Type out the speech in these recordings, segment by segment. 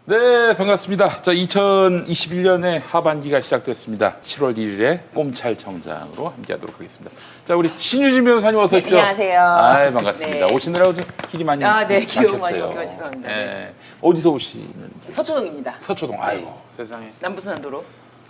네, 반갑습니다. 자, 2021년의 하반기가 시작됐습니다. 7월 1일에 꼼찰 정장으로 함께하도록 하겠습니다. 자, 우리 신유진 변호사님 어서 오십시오. 네, 안녕하세요. 아, 반갑습니다. 네. 오시느라고 좀 길이 많이 기억 많이 막혔어요. 먹겨 죄송합니다. 네. 어디서 오시는? 서초동입니다. 서초동. 아이고, 세상에. 남부순환도로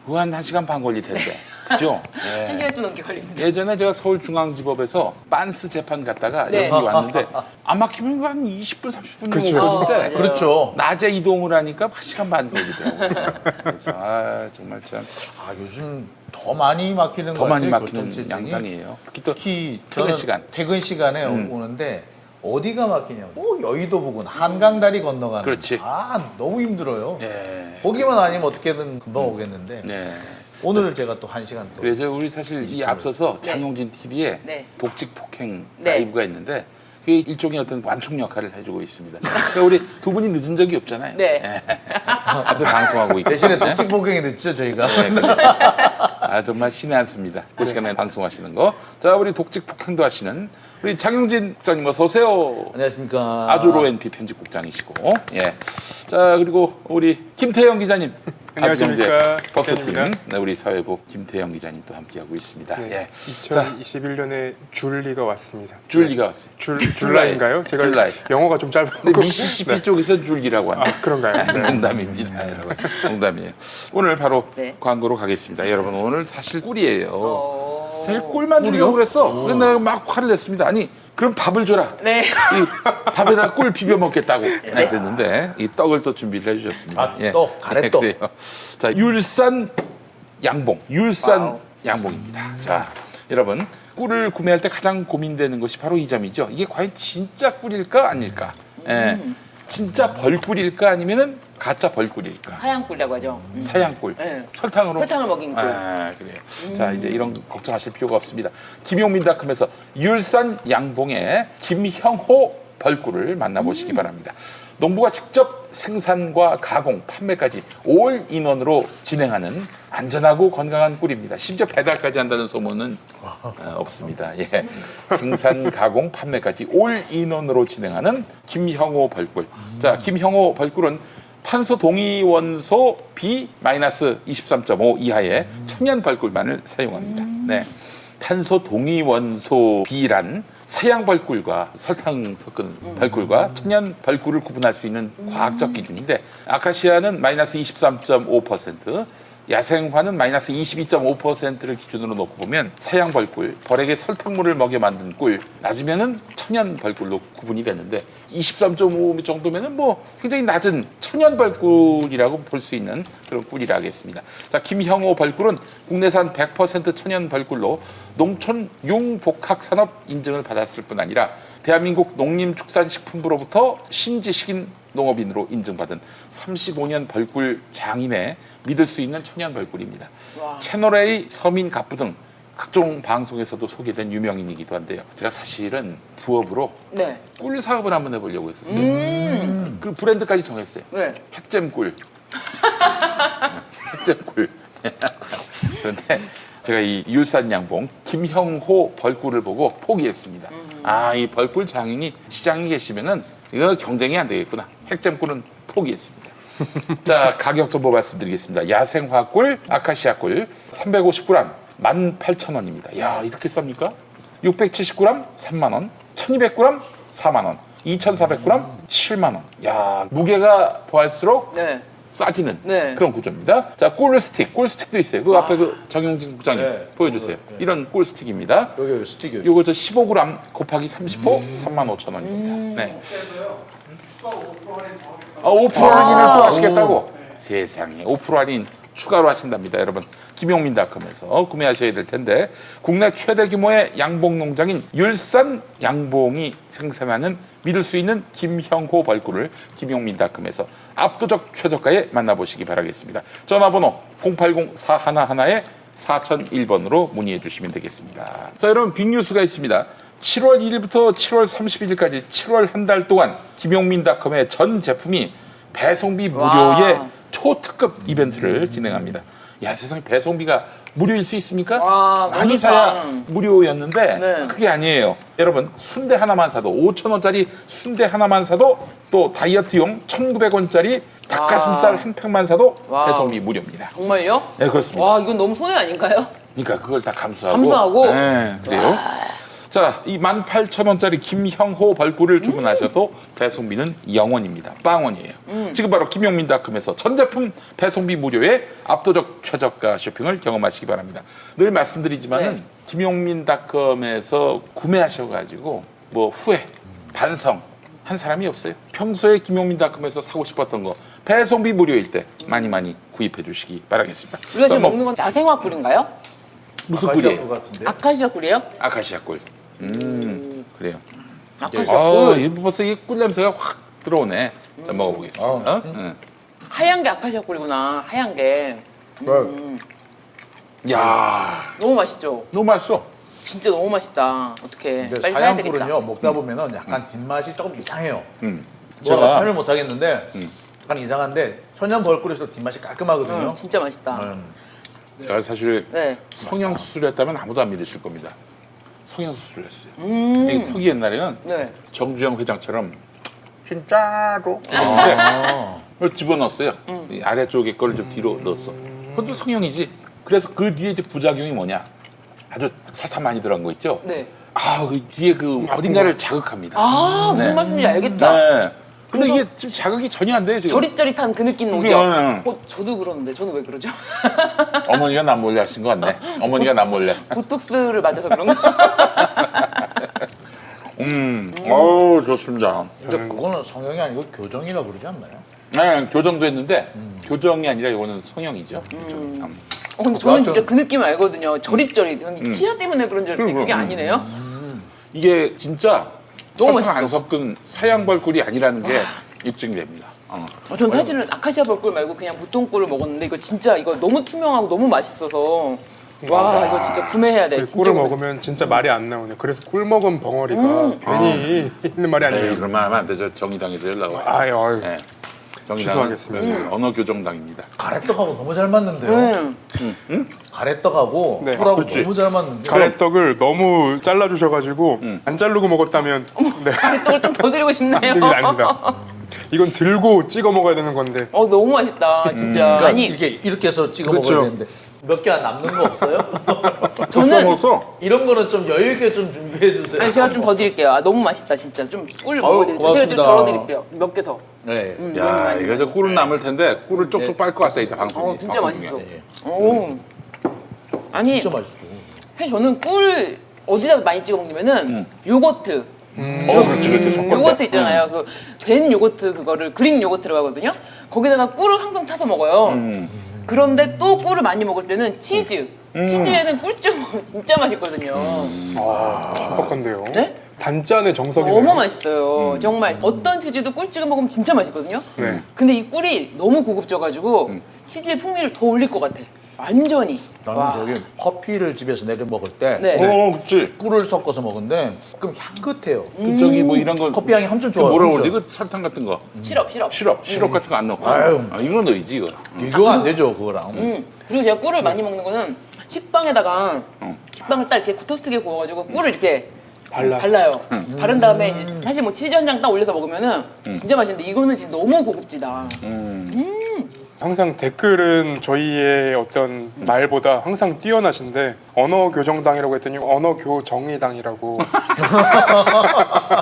그거 한 1시간 반 걸릴 텐데. 그죠? 네. 1시간 좀 넘게 걸립니다. 예전에 제가 서울중앙지법에서 빤스 재판 갔다가 네. 여기 왔는데 안 막히면 한 20분, 30분 그렇죠. 걸리는데 맞아요. 그렇죠. 낮에 이동을 하니까 1시간 반 걸리더라고요. 그래서 정말 참 더 아, 요즘 더 많이 막히는 것 많이 같아요. 막히는 교통체증이. 양상이에요. 특히 또 특히 퇴근 저는 시간. 퇴근 시간에 오는데 어디가 막히냐고. 꼭 여의도 부근 한강다리 건너가는. 그렇지. 아, 너무 힘들어요. 예. 거기만 아니면 어떻게든 금방 오겠는데. 네. 오늘 제가 또 1시간 또. 그래서 우리 사실 이 앞서서 네. 장용진 TV에 네. 복직 폭행 네. 라이브가 있는데 그게 일종의 어떤 완충 역할을 해주고 있습니다. 그러니까 우리 두 분이 늦은 적이 없잖아요. 네. 앞에 방송하고 있고. 대신에 독직 폭행이 늦죠, 저희가. 네, 그래요. 아, 정말 신의 한 수입니다. 그 시간에 방송하시는 거. 자, 우리 독직 폭행도 하시는 우리 장용진 국장님 어서 오세요. 안녕하십니까. 아주로 NP 편집국장이시고, 예. 자, 그리고 우리 김태영 기자님. 안녕하십니까. 버터팀. 김태현입니다. 네, 우리 사회부 김태영 기자님 또 함께하고 있습니다. 네, 예. 자, 2021년에 줄리가 왔습니다. 줄리가 왔어요. 줄라인가요? 제가 줄라이. 영어가 좀 짧아서. 근데 미시시피 쪽에서 줄기라고 합니다. 아, 그런가요? 네. 농담입니다, 여러분. 농담이에요. 오늘 바로 네. 광고로 가겠습니다. 여러분, 오늘 사실 꿀이에요. 사실 오. 꿀만 주려고 그랬어. 그래서 내가 막 화를 냈습니다. 아니, 그럼 밥을 줘라. 네. 이 밥에다가 꿀 비벼 먹겠다고 그랬는데 이 떡을 또 준비를 해주셨습니다. 아, 떡, 가래떡. 그래요. 자, 율산 양봉, 율산 와우. 양봉입니다. 자, 여러분 꿀을 구매할 때 가장 고민되는 것이 바로 이 점이죠. 이게 과연 진짜 꿀일까 아닐까? 예, 진짜 벌꿀일까 아니면은 가짜 벌꿀일까? 하얀 꿀이라고 하죠. 사양꿀, 네. 설탕으로. 설탕을 먹인 꿀. 아, 그래요. 자, 이제 이런 거 걱정하실 필요가 없습니다. 김용민닷컴에서 율산 양봉의 김형호 벌꿀을 만나보시기 바랍니다. 농부가 직접 생산과 가공, 판매까지 올인원으로 진행하는 안전하고 건강한 꿀입니다. 심지어 배달까지 한다는 소문은 없습니다. 예. 생산, 가공, 판매까지 올인원으로 진행하는 김형호 벌꿀. 자, 김형호 벌꿀은 탄소 동위원소 B-23.5 이하의 천연 벌꿀만을 사용합니다. 네. 탄소 동위원소 B란 사양 벌꿀과 설탕 섞은 벌꿀과 천연 벌꿀을 구분할 수 있는 과학적 기준인데 아카시아는 마이너스 23.5%, 야생화는 마이너스 22.5%를 기준으로 놓고 보면 사양 벌꿀, 벌에게 설탕물을 먹여 만든 꿀, 낮으면은 천연 벌꿀로 구분이 되는데 23.5 정도면은 뭐 굉장히 낮은 천연 벌꿀이라고 볼 수 있는 그런 꿀이라 하겠습니다. 자, 김형호 벌꿀은 국내산 100% 천연 벌꿀로 농촌 융복합산업 인증을 받았을 뿐 아니라 대한민국 농림축산식품부로부터 신지식인 농업인으로 인증받은 35년 벌꿀 장인의 믿을 수 있는 천연 벌꿀입니다. 와. 채널A, 서민 갑부 등 각종 방송에서도 소개된 유명인이기도 한데요. 제가 사실은 부업으로 네. 꿀 사업을 한번 해보려고 했었어요. 그 브랜드까지 정했어요. 네. 핵잼꿀. 핵잼꿀. 그런데 제가 이 율산 양봉 김형호 벌꿀을 보고 포기했습니다. 아, 이 벌꿀 장인이 시장에 계시면은 이거 경쟁이 안 되겠구나. 핵잼꿀은 포기했습니다. 자, 가격 정보 말씀드리겠습니다. 야생화 꿀, 아카시아 꿀 350g 18,000원입니다. 야, 이렇게 쌉니까? 670g 3만 원, 1200g 4만 원, 2400g 7만 원. 야, 무게가 더할수록 네. 싸지는 네. 그런 구조입니다. 자, 꿀 꿀스틱도 있어요. 그 앞에 그 정용진 국장님 네. 보여주세요. 네. 이런 꿀 스틱입니다. 여기 스틱이. 요거 저 15g 곱하기 30호 35,000원입니다. 네. 아, 5% 할인을 또 하시겠다고? 세상에 5% 할인 추가로 하신답니다, 여러분. 김용민닷컴에서 구매하셔야 될 텐데 국내 최대 규모의 양봉 농장인 율산 양봉이 생산하는 믿을 수 있는 김형호 벌꿀을 김용민닷컴에서 압도적 최저가에 만나보시기 바라겠습니다. 전화번호 080-411-4001번으로 문의해 주시면 되겠습니다. 자, 여러분 빅뉴스가 있습니다. 7월 1일부터 7월 31일까지 7월 한 달 동안 김용민닷컴의 전 제품이 배송비 무료의 와. 초특급 이벤트를 진행합니다. 야, 세상에 배송비가 무료일 수 있습니까? 와, 많이 너무 사야 짱. 무료였는데 네. 그게 아니에요. 여러분 순대 하나만 사도 5,000원짜리 순대 하나만 사도 또 다이어트용 1,900원짜리 닭가슴살 한 팩만 사도 와. 배송비 무료입니다. 정말요? 네, 그렇습니다. 와, 이건 너무 손해 아닌가요? 그러니까 그걸 다 감수하고. 감수하고? 네, 그래요. 자, 이 18,000원짜리 김형호 벌꿀을 주문하셔도 배송비는 0원입니다. 빵원이에요. 지금 바로 김용민닷컴에서 전 제품 배송비 무료의 압도적 최저가 쇼핑을 경험하시기 바랍니다. 늘 말씀드리지만은 네. 김용민닷컴에서 구매하셔가지고 뭐 후회, 반성 한 사람이 없어요. 평소에 김용민닷컴에서 사고 싶었던 거 배송비 무료일 때 많이 구입해 주시기 바라겠습니다. 우리가 지금 뭐 먹는 건 야생화 꿀인가요? 무슨 아카시아 꿀이에요? 꿀 같은데. 아카시아 꿀이에요? 아카시아 꿀. 그래요. 아카시아 꿀. 이 벌써 이 꿀 냄새가 확 들어오네. 자 먹어보겠습니다. 아, 하얀 게 아카시아 꿀이구나. 하얀 게. 야, 너무 맛있죠? 너무 맛있어. 진짜 너무 맛있다. 어떻게 근데 빨리 사야 사양 되겠다. 꿀은요 먹다 보면은 약간 뒷맛이 조금 이상해요. 제가 제가 표현을 못 하겠는데 음. 약간 이상한데 천연 벌꿀에서 뒷맛이 깔끔하거든요. 진짜 맛있다. 제가 사실 네. 성형 수술했다면 아무도 안 믿으실 겁니다. 성형 수술을 했어요. 이게 턱이 옛날에는 네. 정주영 회장처럼 진짜로 아. 그걸 집어넣었어요. 이 아래쪽에 거를 좀 뒤로 넣었어. 그것도 성형이지. 그래서 그 뒤에 이제 부작용이 뭐냐? 아주 설탕 많이 들어간 거 있죠? 네. 아, 그 뒤에 그 어딘가를 자극합니다. 아, 무슨 네. 말씀인지 알겠다. 네. 근데 이게 지금 자극이 전혀 안 돼요, 지금. 저릿저릿한 그 느낌 오죠? 그래요. 저도 그러는데 저는 왜 그러죠? 어머니가 남 몰래 하신 거 같네. 어머니가 남 몰래. 보톡스를 맞아서 그런가? 어우, 좋습니다. 근데 그거는 성형이 아니고 교정이라 그러지 않나요? 네, 교정도 했는데, 교정이 아니라 이거는 성형이죠. 그렇죠. 근데 저는 진짜 그 느낌 알거든요. 저릿저릿. 치아 때문에 그런 줄 알았더니 그게 그럼. 아니네요. 이게 진짜 너무 설탕 안 맛있어. 섞은 사양벌꿀이 아니라는 게 입증이 됩니다. 전 사실은 아카시아 벌꿀 말고 그냥 보통 꿀을 먹었는데 이거 진짜 이거 너무 투명하고 너무 맛있어서 와 이거 진짜 구매해야 돼. 그 진짜 꿀을 구매. 먹으면 진짜 말이 안 나오네. 그래서 꿀 먹은 벙어리가 괜히 있는 말이 에이, 아니에요. 그런 말 하면 안 되죠. 정의당에서 연락 와요. 아유, 네. 정의당은 취소하겠습니다. 언어교정당입니다. 가래떡하고 너무 잘 맞는데요. 가래떡하고 네. 꿀하고 그렇지. 너무 잘 맞는데. 가래떡을 너무 잘라주셔가지고 안 자르고 먹었다면 네. 가래떡을 좀 더 드리고 싶네요. 아닙니다. 이건 들고 찍어 먹어야 되는 건데 너무 맛있다 진짜. 그러니까 아니 이렇게 해서 찍어 그렇죠. 먹어야 되는데 몇 개 안 남는 거 없어요? 저는 먹었어? 이런 거는 좀 여유 있게 좀 준비해 주세요. 아니 제가 좀 더 드릴게요. 너무 맛있다 진짜. 좀 꿀 아유, 먹어드릴게요. 제가 좀 고맙습니다. 덜어드릴게요. 몇 개 더. 네. 야, 이거 저 꿀은 남을 텐데 꿀을 쪽쪽 빨고 왔어요, 이따 방송에. 진짜 방송 맛있어. 중에. 오. 아니 진짜 맛있어. 사실 저는 꿀 어디다 많이 찍어 먹냐면은 요거트. 그렇지. 섞을 때. 요거트 있잖아요. 그 된 요거트 그거를 그릭 요거트라고 하거든요. 거기다가 꿀을 항상 타서 먹어요. 그런데 또 꿀을 많이 먹을 때는 치즈. 치즈에는 꿀 좀 먹으면 진짜 맛있거든요. 뻑뻑한데요. 네? 단짠의 정석이네요. 너무 맛있어요. 정말 어떤 치즈도 꿀 찍어 먹으면 진짜 맛있거든요. 네. 근데 이 꿀이 너무 고급져가지고 치즈의 풍미를 더 올릴 것 같아. 완전히. 나는 와. 저기 커피를 집에서 내려 먹을 때 네. 그렇지. 꿀을 섞어서 먹는데 그럼 향긋해요. 그 저기 뭐 이런 거 커피 향이 엄청 그 좋아요. 뭐라 진짜. 그러지? 그 설탕 같은 거. 시럽. 시럽 같은 거 안 넣고. 아유. 이거 넣어야지 이거. 비교가 안 되죠 그거랑. 그리고 제가 꿀을 많이 먹는 거는 식빵에다가 식빵을 딱 이렇게 토스트기에 구워가지고 꿀을 이렇게 발라요. 바른 다음에 이제 사실 뭐 치즈 한 장 딱 올려서 먹으면은 진짜 맛있는데 이거는 진짜 너무 고급지다. 항상 댓글은 저희의 어떤 말보다 항상 뛰어나신데 언어교정당이라고 했더니 언어교정의당이라고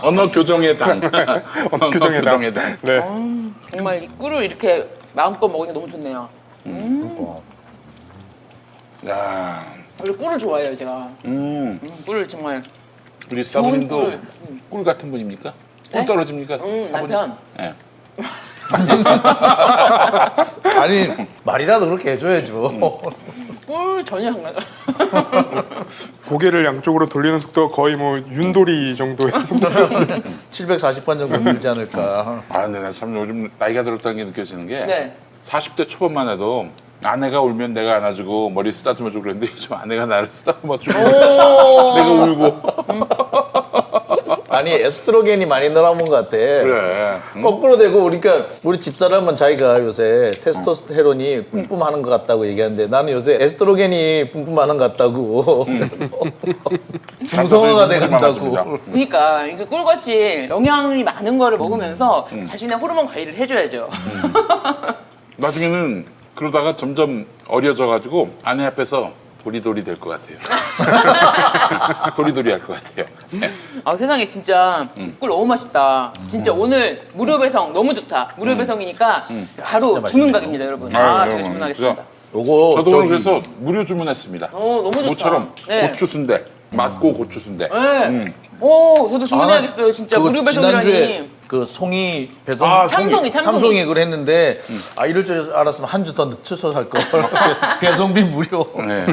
언어교정의 당. 언어교정의당. 언어교정의 당. 네. 정말 이 꿀을 이렇게 마음껏 먹으니까 너무 좋네요. 야, 원래 꿀을 좋아해요 제가. 꿀을 정말 우리 사부님도 꿀을. 꿀 같은 분입니까? 꿀 네? 떨어집니까? 사부님? 남편. 네. 아니 말이라도 그렇게 해줘야죠. 꿀 전혀 안 나가. 고개를 양쪽으로 돌리는 속도가 거의 뭐 윤돌이 정도의 속도. 740번 정도 늘지 않을까. 아, 근데 나 참 요즘 나이가 들었다는 게 느껴지는 게 네. 40대 초반만 해도 아내가 울면 내가 안아주고 머리 쓰다듬어주고 그랬는데 요즘 아내가 나를 쓰다듬어주고 내가 울고. 아니 에스트로겐이 많이 늘어난 것 같아. 그래. 거꾸로 되고 그러니까 우리 집사람은 자기가 요새 테스토스테론이 뿜뿜하는 것 같다고 얘기하는데 나는 요새 에스트로겐이 뿜뿜하는 것 같다고. 중성화가 돼간다고. 그러니까 이게 꿀같이 영양이 많은 거를 먹으면서 자신의 호르몬 관리를 해줘야죠. 나중에는 그러다가 점점 어려져가지고 아내 앞에서 도리도리 될 것 같아요. 도리도리 할 것 같아요. 네. 아 세상에 진짜 꿀 너무 맛있다. 진짜 오늘 무료배송 너무 좋다. 무료배송이니까 바로 진짜 주문 맛있네요. 가격입니다, 여러분. 아유, 아, 여러분, 제가 주문하겠습니다. 요거 저도 오늘 그래서 무료 주문했습니다. 너무 좋다. 모처럼 네. 고추 순대, 맛고 고추 순대. 네. 오, 저도 주문해야겠어요. 진짜 그거 무료배송이라니. 지난주에 그 송이 배송 참송이. 참송이 그걸 했는데 이럴 줄 알았으면 한 주 더 늦춰서 할 걸. 배송비 무료. 네.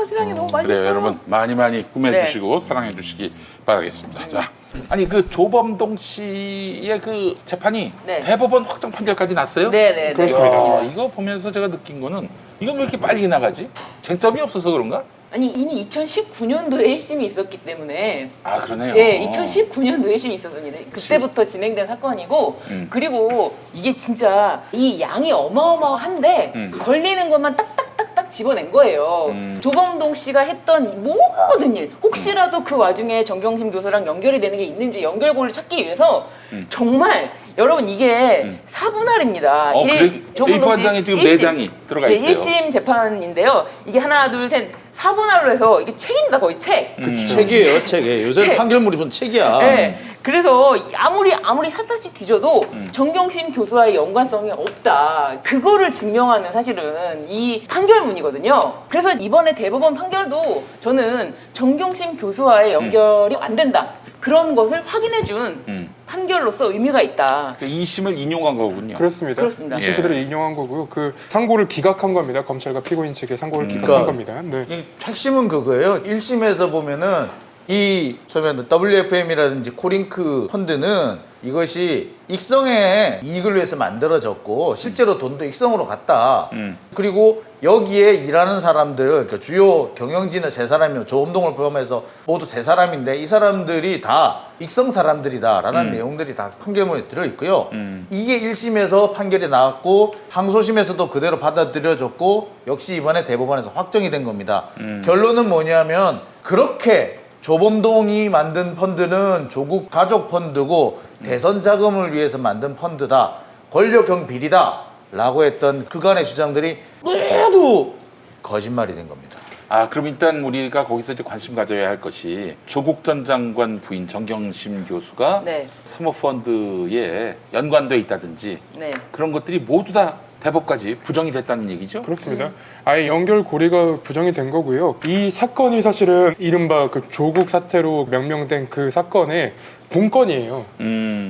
세상에 너무 맛있어. 그래요, 여러분 많이 구매해 네. 주시고 사랑해 주시기 바라겠습니다. 자, 아니 그 조범동 씨의 그 재판이 네. 대법원 확정 판결까지 났어요? 네네네. 그렇습니다. 야, 이거 보면서 제가 느낀 거는 이거 왜 이렇게 빨리 나가지? 쟁점이 없어서 그런가? 아니 이미 2019년도에 1심이 있었기 때문에 아 그러네요. 예, 2019년도에 1심이 있었습니다. 그때부터 진행된 사건이고 그리고 이게 진짜 이 양이 어마어마한데 걸리는 것만 딱딱딱딱 집어낸 거예요. 조범동 씨가 했던 모든 일 혹시라도 그 와중에 정경심 교수랑 연결이 되는 게 있는지 연결고를 찾기 위해서 정말 여러분 이게 사분할입니다. 그래? A4 한 장에 지금 4장이 들어가 있어요. 1심 재판인데요. 이게 하나 둘 셋 4분할로 해서 이게 책입니다. 거의 책. 책이에요, 책에. 요새 책. 판결물이 무슨 책이야. 네. 그래서 아무리 샅샅이 뒤져도 정경심 교수와의 연관성이 없다. 그거를 증명하는 사실은 이 판결문이거든요. 그래서 이번에 대법원 판결도 저는 정경심 교수와의 연결이 안 된다. 그런 것을 확인해준 판결로서 의미가 있다. 그 2심을 인용한 거군요. 그렇습니다. 그렇습니다. 이심 그대로 인용한 거고요. 그 상고를 기각한 겁니다. 검찰과 피고인 측의 상고를 기각한 그러니까 겁니다. 네. 이 핵심은 그거예요. 1심에서 보면은 이 처음에 WFM이라든지 코링크 펀드는 이것이 익성의 이익을 위해서 만들어졌고 실제로 돈도 익성으로 갔다. 그리고 여기에 일하는 사람들, 그러니까 주요 경영진의 세 사람이면 조범동을 포함해서 모두 세 사람인데 이 사람들이 다 익성 사람들이다라는 내용들이 다 판결문에 들어 있고요. 이게 1심에서 판결이 나왔고 항소심에서도 그대로 받아들여졌고 역시 이번에 대법원에서 확정이 된 겁니다. 결론은 뭐냐면 그렇게 조범동이 만든 펀드는 조국 가족 펀드고 대선 자금을 위해서 만든 펀드다. 권력형 비리다. 라고 했던 그간의 주장들이 모두 거짓말이 된 겁니다. 아 그럼 일단 우리가 거기서 이제 관심 가져야 할 것이 조국 전 장관 부인 정경심 교수가 네. 사모펀드에 연관돼 있다든지 네. 그런 것들이 모두 다 대법까지 부정이 됐다는 얘기죠? 그렇습니다. 아예 연결고리가 부정이 된 거고요. 이 사건이 사실은 이른바 그 조국 사태로 명명된 그 사건의 본건이에요.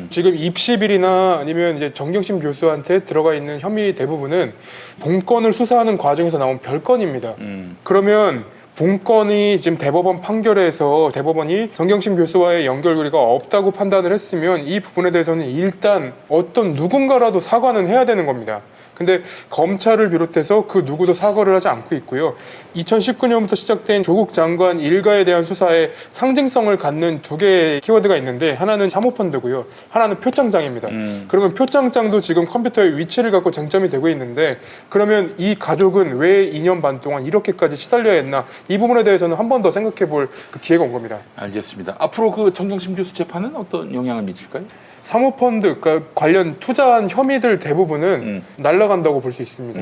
지금 입시비리나 아니면 이제 정경심 교수한테 들어가 있는 혐의 대부분은 본건을 수사하는 과정에서 나온 별건입니다. 그러면 본건이 지금 대법원 판결에서 대법원이 정경심 교수와의 연결고리가 없다고 판단을 했으면 이 부분에 대해서는 일단 어떤 누군가라도 사과는 해야 되는 겁니다. 근데 검찰을 비롯해서 그 누구도 사과를 하지 않고 있고요. 2019년부터 시작된 조국 장관 일가에 대한 수사에 상징성을 갖는 두 개의 키워드가 있는데 하나는 사모펀드고요. 하나는 표창장입니다. 그러면 표창장도 지금 컴퓨터에 위치를 갖고 쟁점이 되고 있는데 그러면 이 가족은 왜 2년 반 동안 이렇게까지 시달려야 했나 이 부분에 대해서는 한 번 더 생각해 볼 그 기회가 온 겁니다. 알겠습니다. 앞으로 그 정경심 교수 재판은 어떤 영향을 미칠까요? 사모펀드, 그러니까 관련 투자한 혐의들 대부분은 날아간다고 볼 수 있습니다.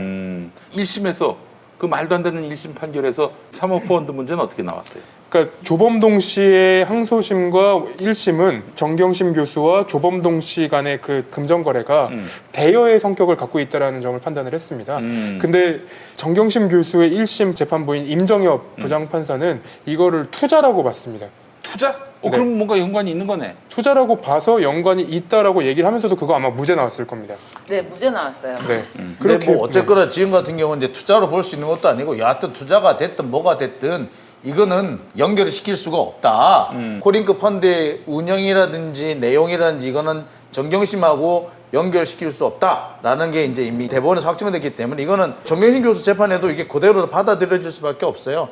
1심에서 그 말도 안 되는 1심 판결에서 사모펀드 문제는 어떻게 나왔어요? 그러니까 조범동 씨의 항소심과 1심은 정경심 교수와 조범동 씨 간의 그 금전 거래가 대여의 성격을 갖고 있다는 점을 판단을 했습니다. 근데 정경심 교수의 1심 재판부인 임정엽 부장판사는 이거를 투자라고 봤습니다. 투자? 네. 그럼 뭔가 연관이 있는 거네. 투자라고 봐서 연관이 있다라고 얘기를 하면서도 그거 아마 무죄 나왔을 겁니다. 네, 무죄 나왔어요. 네. 근데 뭐 어쨌거나 지금 같은 경우는 이제 투자로 볼 수 있는 것도 아니고 여하튼 투자가 됐든 뭐가 됐든 이거는 연결을 시킬 수가 없다. 코링크 펀드의 운영이라든지 내용이라든지 이거는 정경심하고 연결시킬 수 없다라는 게 이제 이미 대법원에서 확정됐기 때문에 이거는 정경심 교수 재판에도 이게 그대로 받아들여질 수밖에 없어요.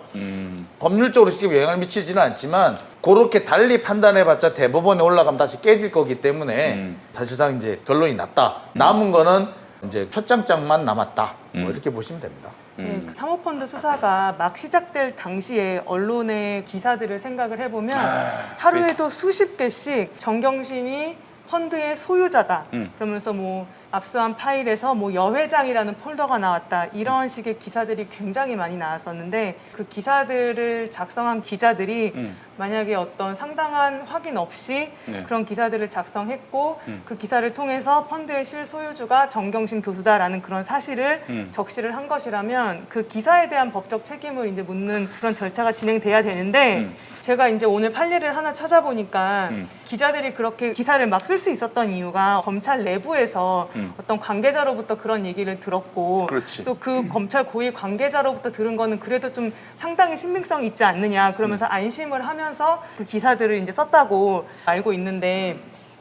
법률적으로 직접 영향을 미치지는 않지만 그렇게 달리 판단해봤자 대법원에 올라가면 다시 깨질 거기 때문에 사실상 이제 결론이 났다. 남은 거는 이제 표창장만 남았다. 뭐 이렇게 보시면 됩니다. 그 사모펀드 수사가 막 시작될 당시에 언론의 기사들을 생각을 해보면 하루에도 수십 개씩 정경심이 펀드의 소유자다. 그러면서 뭐 압수한 파일에서 뭐 여회장이라는 폴더가 나왔다 이런 식의 기사들이 굉장히 많이 나왔었는데 그 기사들을 작성한 기자들이 만약에 어떤 상당한 확인 없이 네. 그런 기사들을 작성했고 그 기사를 통해서 펀드의 실소유주가 정경심 교수다라는 그런 사실을 적시를 한 것이라면 그 기사에 대한 법적 책임을 이제 묻는 그런 절차가 진행돼야 되는데 제가 이제 오늘 판례를 하나 찾아보니까 기자들이 그렇게 기사를 막 쓸 수 있었던 이유가 검찰 내부에서 어떤 관계자로부터 그런 얘기를 들었고 그렇지. 또 그 검찰 고위 관계자로부터 들은 거는 그래도 좀 상당히 신빙성이 있지 않느냐 그러면서 안심을 하면서 그 기사들을 이제 썼다고 알고 있는데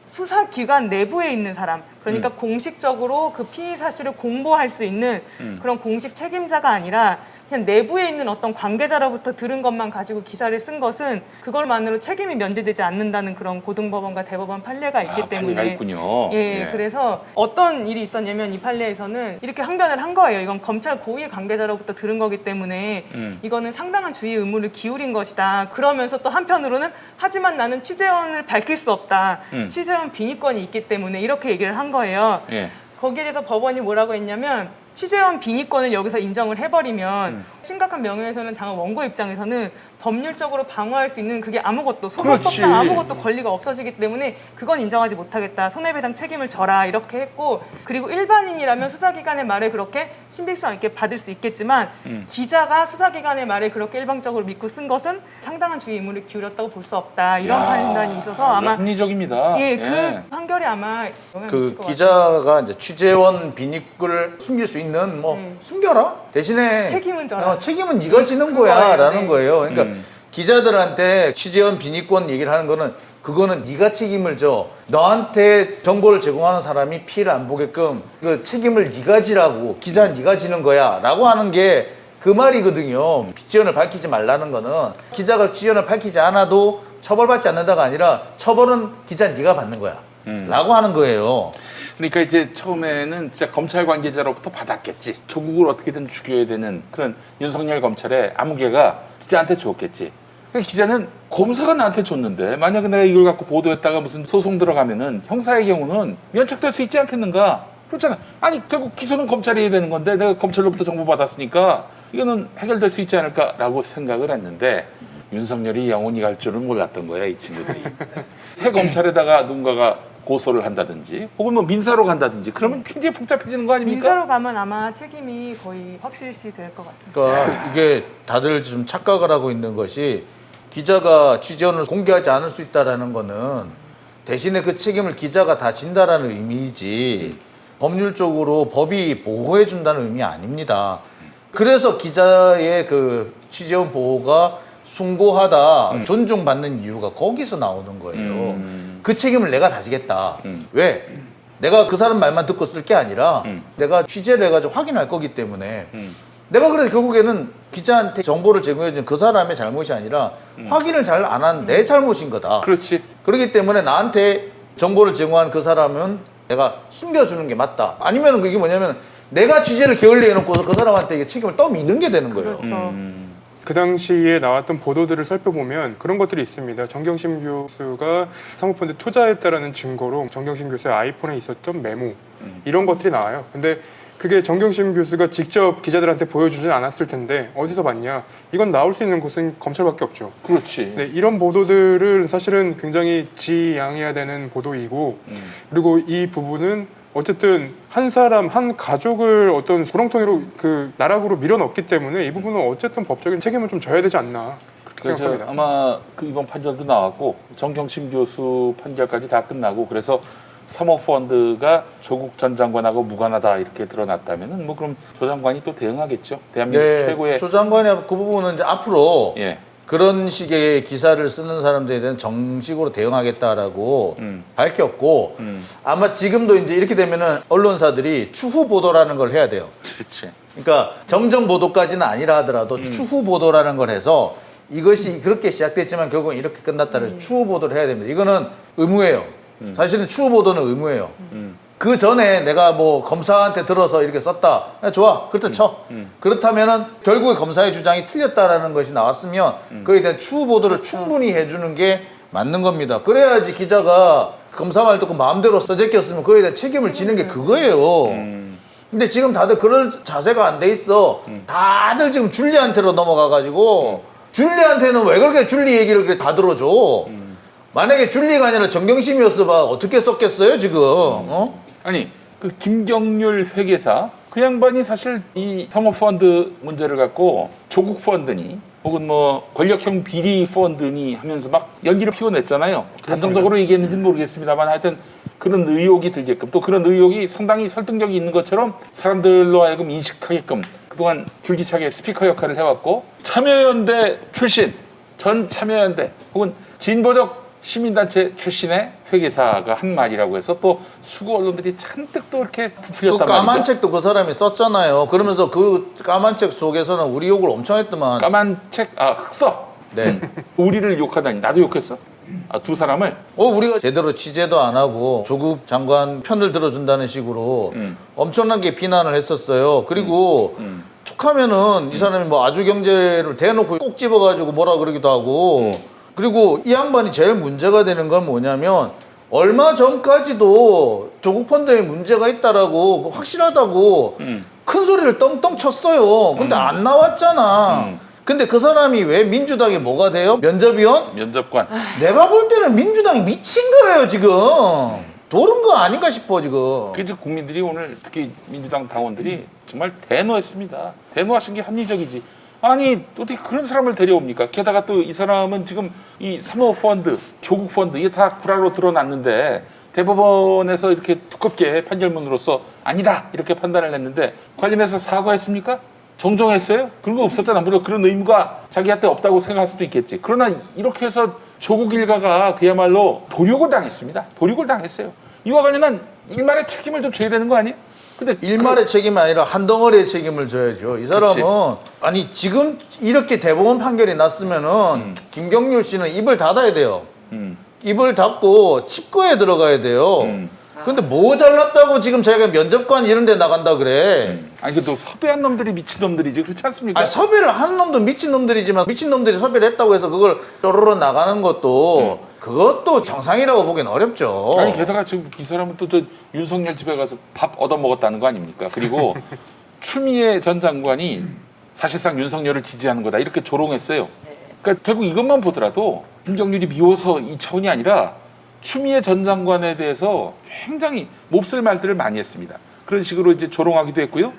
수사기관 내부에 있는 사람 그러니까 공식적으로 그 피의 사실을 공보할 수 있는 그런 공식 책임자가 아니라 그냥 내부에 있는 어떤 관계자로부터 들은 것만 가지고 기사를 쓴 것은 그걸만으로 책임이 면제되지 않는다는 그런 고등법원과 대법원 판례가 있기 때문에 판례가 있군요. 예, 그래서 어떤 일이 있었냐면 이 판례에서는 이렇게 항변을 한 거예요. 이건 검찰 고위 관계자로부터 들은 거기 때문에 이거는 상당한 주의 의무를 기울인 것이다. 그러면서 또 한편으로는 하지만 나는 취재원을 밝힐 수 없다. 취재원 비니권이 있기 때문에 이렇게 얘기를 한 거예요. 예. 거기에 대해서 법원이 뭐라고 했냐면 취재원 비니권을 여기서 인정을 해버리면 심각한 명예훼손은 당한 원고 입장에서는 법률적으로 방어할 수 있는 그게 아무것도 소송법상 그렇지. 아무것도 권리가 없어지기 때문에 그건 인정하지 못하겠다. 손해배상 책임을 져라 이렇게 했고 그리고 일반인이라면 수사기관의 말에 그렇게 신빙성 있게 받을 수 있겠지만 기자가 수사기관의 말에 그렇게 일방적으로 믿고 쓴 것은 상당한 주의 의무를 기울였다고 볼 수 없다. 이런 야, 판단이 있어서 아마 합리적입니다. 예, 그 판결이 아마 영향을 그 미칠 것 같아요. 기자가 이제 취재원 비니를 숨길 수 있는 뭐 숨겨라 대신에 책임은 져라. 책임은 네가 지는 그거예요, 거야라는 네. 거예요. 그러니까 기자들한테 취재원 비니권 얘기를 하는 거는 그거는 네가 책임을 져. 너한테 정보를 제공하는 사람이 피해를 안 보게끔 그 책임을 네가 지라고 기자는 네가 지는 거야라고 하는 게 그 말이거든요. 지연을 밝히지 말라는 거는 기자가 지연을 밝히지 않아도 처벌받지 않는다가 아니라 처벌은 기자 네가 받는 거야. 라고 하는 거예요. 그러니까 이제 처음에는 진짜 검찰 관계자로부터 받았겠지. 조국을 어떻게든 죽여야 되는 그런 윤석열 검찰의 아무개가 기자한테 줬겠지. 그러니까 기자는 검사가 나한테 줬는데 만약에 내가 이걸 갖고 보도했다가 무슨 소송 들어가면은 형사의 경우는 면책될 수 있지 않겠는가? 그렇잖아. 아니 결국 기소는 검찰이 해야 되는 건데 내가 검찰로부터 정보 받았으니까 이거는 해결될 수 있지 않을까라고 생각을 했는데 윤석열이 영원히 갈 줄은 몰랐던 거야 이 친구들이. 새 검찰에다가 누군가가 고소를 한다든지 혹은 뭐 민사로 간다든지 그러면 굉장히 복잡해지는 거 아닙니까? 민사로 가면 아마 책임이 거의 확실시 될 것 같습니다. 그러니까 이게 다들 좀 착각을 하고 있는 것이 기자가 취재원을 공개하지 않을 수 있다라는 거는 대신에 그 책임을 기자가 다 진다라는 의미이지 법률적으로 법이 보호해 준다는 의미 아닙니다. 그래서 기자의 그 취재원 보호가 숭고하다, 존중받는 이유가 거기서 나오는 거예요. 그 책임을 내가 다지겠다. 왜? 내가 그 사람 말만 듣고 쓸 게 아니라 내가 취재를 해가지고 확인할 거기 때문에 내가 그래서 결국에는 기자한테 정보를 제공해준 그 사람의 잘못이 아니라 확인을 잘 안 한 내 잘못인 거다. 그렇지. 그렇기 때문에 나한테 정보를 제공한 그 사람은 내가 숨겨주는 게 맞다. 아니면 이게 뭐냐면 내가 취재를 게을리 해놓고서 그 사람한테 이게 책임을 떠미는 게 되는 거예요. 그렇죠. 그 당시에 나왔던 보도들을 살펴보면 그런 것들이 있습니다. 정경심 교수가 사모펀드에 투자했다라는 증거로 정경심 교수의 아이폰에 있었던 메모 이런 것들이 나와요. 근데 그게 정경심 교수가 직접 기자들한테 보여주진 않았을 텐데 어디서 봤냐? 이건 나올 수 있는 곳은 검찰밖에 없죠. 그렇지. 네, 이런 보도들은 사실은 굉장히 지양해야 되는 보도이고 그리고 이 부분은 어쨌든 한 사람, 한 가족을 어떤 구렁텅이로 그 나락으로 밀어넣기 때문에 이 부분은 어쨌든 법적인 책임을 좀 져야 되지 않나 그렇게 그래서 생각합니다. 아마 그 이번 판결도 나왔고 정경심 교수 판결까지 다 끝나고 그래서 사모펀드가 조국 전 장관하고 무관하다 이렇게 드러났다면은 뭐 그럼 조 장관이 또 대응하겠죠. 대한민국 최고의 조 장관이 그 부분은 이제 앞으로 예. 그런 식의 기사를 쓰는 사람들에 대한 정식으로 대응하겠다라고 밝혔고 아마 지금도 이제 이렇게 되면은 언론사들이 추후 보도라는 걸 해야 돼요. 그렇지. 그러니까 정정 보도까지는 아니라 하더라도 추후 보도라는 걸 해서 이것이 그렇게 시작됐지만 결국은 이렇게 끝났다는 추후 보도를 해야 됩니다. 이거는 의무예요. 사실은 추후 보도는 의무예요. 그 전에 내가 뭐 검사한테 들어서 이렇게 썼다. 좋아. 그렇다 쳐. 그렇다면은 결국에 검사의 주장이 틀렸다라는 것이 나왔으면 그에 대한 추후 보도를 충분히 해주는 게 맞는 겁니다. 그래야지 기자가 검사말 듣고 마음대로 써제꼈으면 그거에 대한 책임을 지는 게 그거예요. 근데 지금 다들 그럴 자세가 안 돼 있어. 다들 지금 줄리한테로 넘어가가지고 줄리한테는 왜 그렇게 줄리 얘기를 그렇게 다 들어줘? 만약에 줄리가 아니라 정경심이었어 봐 어떻게 썼겠어요 지금? 어? 아니 그 김경률 회계사 그 양반이 사실 이 사모펀드 문제를 갖고 조국 펀드니 혹은 뭐 권력형 비리 펀드니 하면서 막 연기를 피워냈잖아요. 단정적으로 얘기했는지는 모르겠습니다만 하여튼 그런 의혹이 들게끔 또 그런 의혹이 상당히 설득력이 있는 것처럼 사람들로 하여금 인식하게끔 그동안 줄기차게 스피커 역할을 해왔고 참여연대 출신 전 참여연대 혹은 진보적 시민단체 출신의 회계사가 한 말이라고 해서 또 수구 언론들이 잔뜩 또 이렇게 그 부풀렸단 까만 말이죠. 책도 그 사람이 썼잖아요. 그러면서 그 까만 책 속에서는 우리 욕을 엄청 했더만. 까만 책, 흑서. 네. 우리를 욕하다니 나도 욕했어. 두 사람을. 우리가 제대로 취재도 안 하고 조국 장관 편을 들어준다는 식으로 엄청나게 비난을 했었어요. 그리고 툭하면은 이 사람이 뭐 아주경제를 대놓고 꼭 집어가지고 뭐라 그러기도 하고 그리고 이 양반이 제일 문제가 되는 건 뭐냐면 얼마 전까지도 조국 펀드에 문제가 있다라고 확실하다고 큰 소리를 떵떵 쳤어요. 근데 안 나왔잖아. 근데 그 사람이 왜 민주당이 뭐가 돼요? 면접위원? 면접관. 내가 볼 때는 민주당이 미친 거예요 지금. 도른 거 아닌가 싶어 지금. 그래서 국민들이 오늘 특히 민주당 당원들이 정말 대노했습니다. 대노하신 게 합리적이지. 아니 어떻게 그런 사람을 데려옵니까? 게다가 또 이 사람은 지금 이 사모펀드, 조국 펀드 이게 다 구라로 드러났는데 대법원에서 이렇게 두껍게 판결문으로서 아니다 이렇게 판단을 했는데 관련해서 사과했습니까? 정정했어요? 그런 거 없었잖아. 물론 그런 의무가 자기한테 없다고 생각할 수도 있겠지. 그러나 이렇게 해서 조국 일가가 그야말로 도륙을 당했습니다. 도륙을 당했어요. 이와 관련한 일말의 책임을 좀 져야 되는 거 아니에요? 근데 일말의 책임이 아니라 한 덩어리의 책임을 져야죠. 이 사람은 그치. 아니 지금 이렇게 대법원 판결이 났으면은 김경률 씨는 입을 닫아야 돼요. 입을 닫고 칩거에 들어가야 돼요. 근데 뭐 잘났다고 지금 자기가 면접관 이런 데 나간다 그래. 아니 그 또 섭외한 놈들이 미친 놈들이지 그렇지 않습니까? 아니 섭외를 하는 놈도 미친 놈들이지만 미친 놈들이 섭외를 했다고 해서 그걸 쪼르르 나가는 것도 그것도 정상이라고 보기엔 어렵죠. 아니 게다가 지금 이 사람은 또 저 윤석열 집에 가서 밥 얻어 먹었다는 거 아닙니까? 그리고 추미애 전 장관이 사실상 윤석열을 지지하는 거다 이렇게 조롱했어요. 그러니까 결국 이것만 보더라도 김경률이 미워서 이 차원이 아니라 추미애 전 장관에 대해서 굉장히 몹쓸 말들을 많이 했습니다. 그런 식으로 이제 조롱하기도 했고요.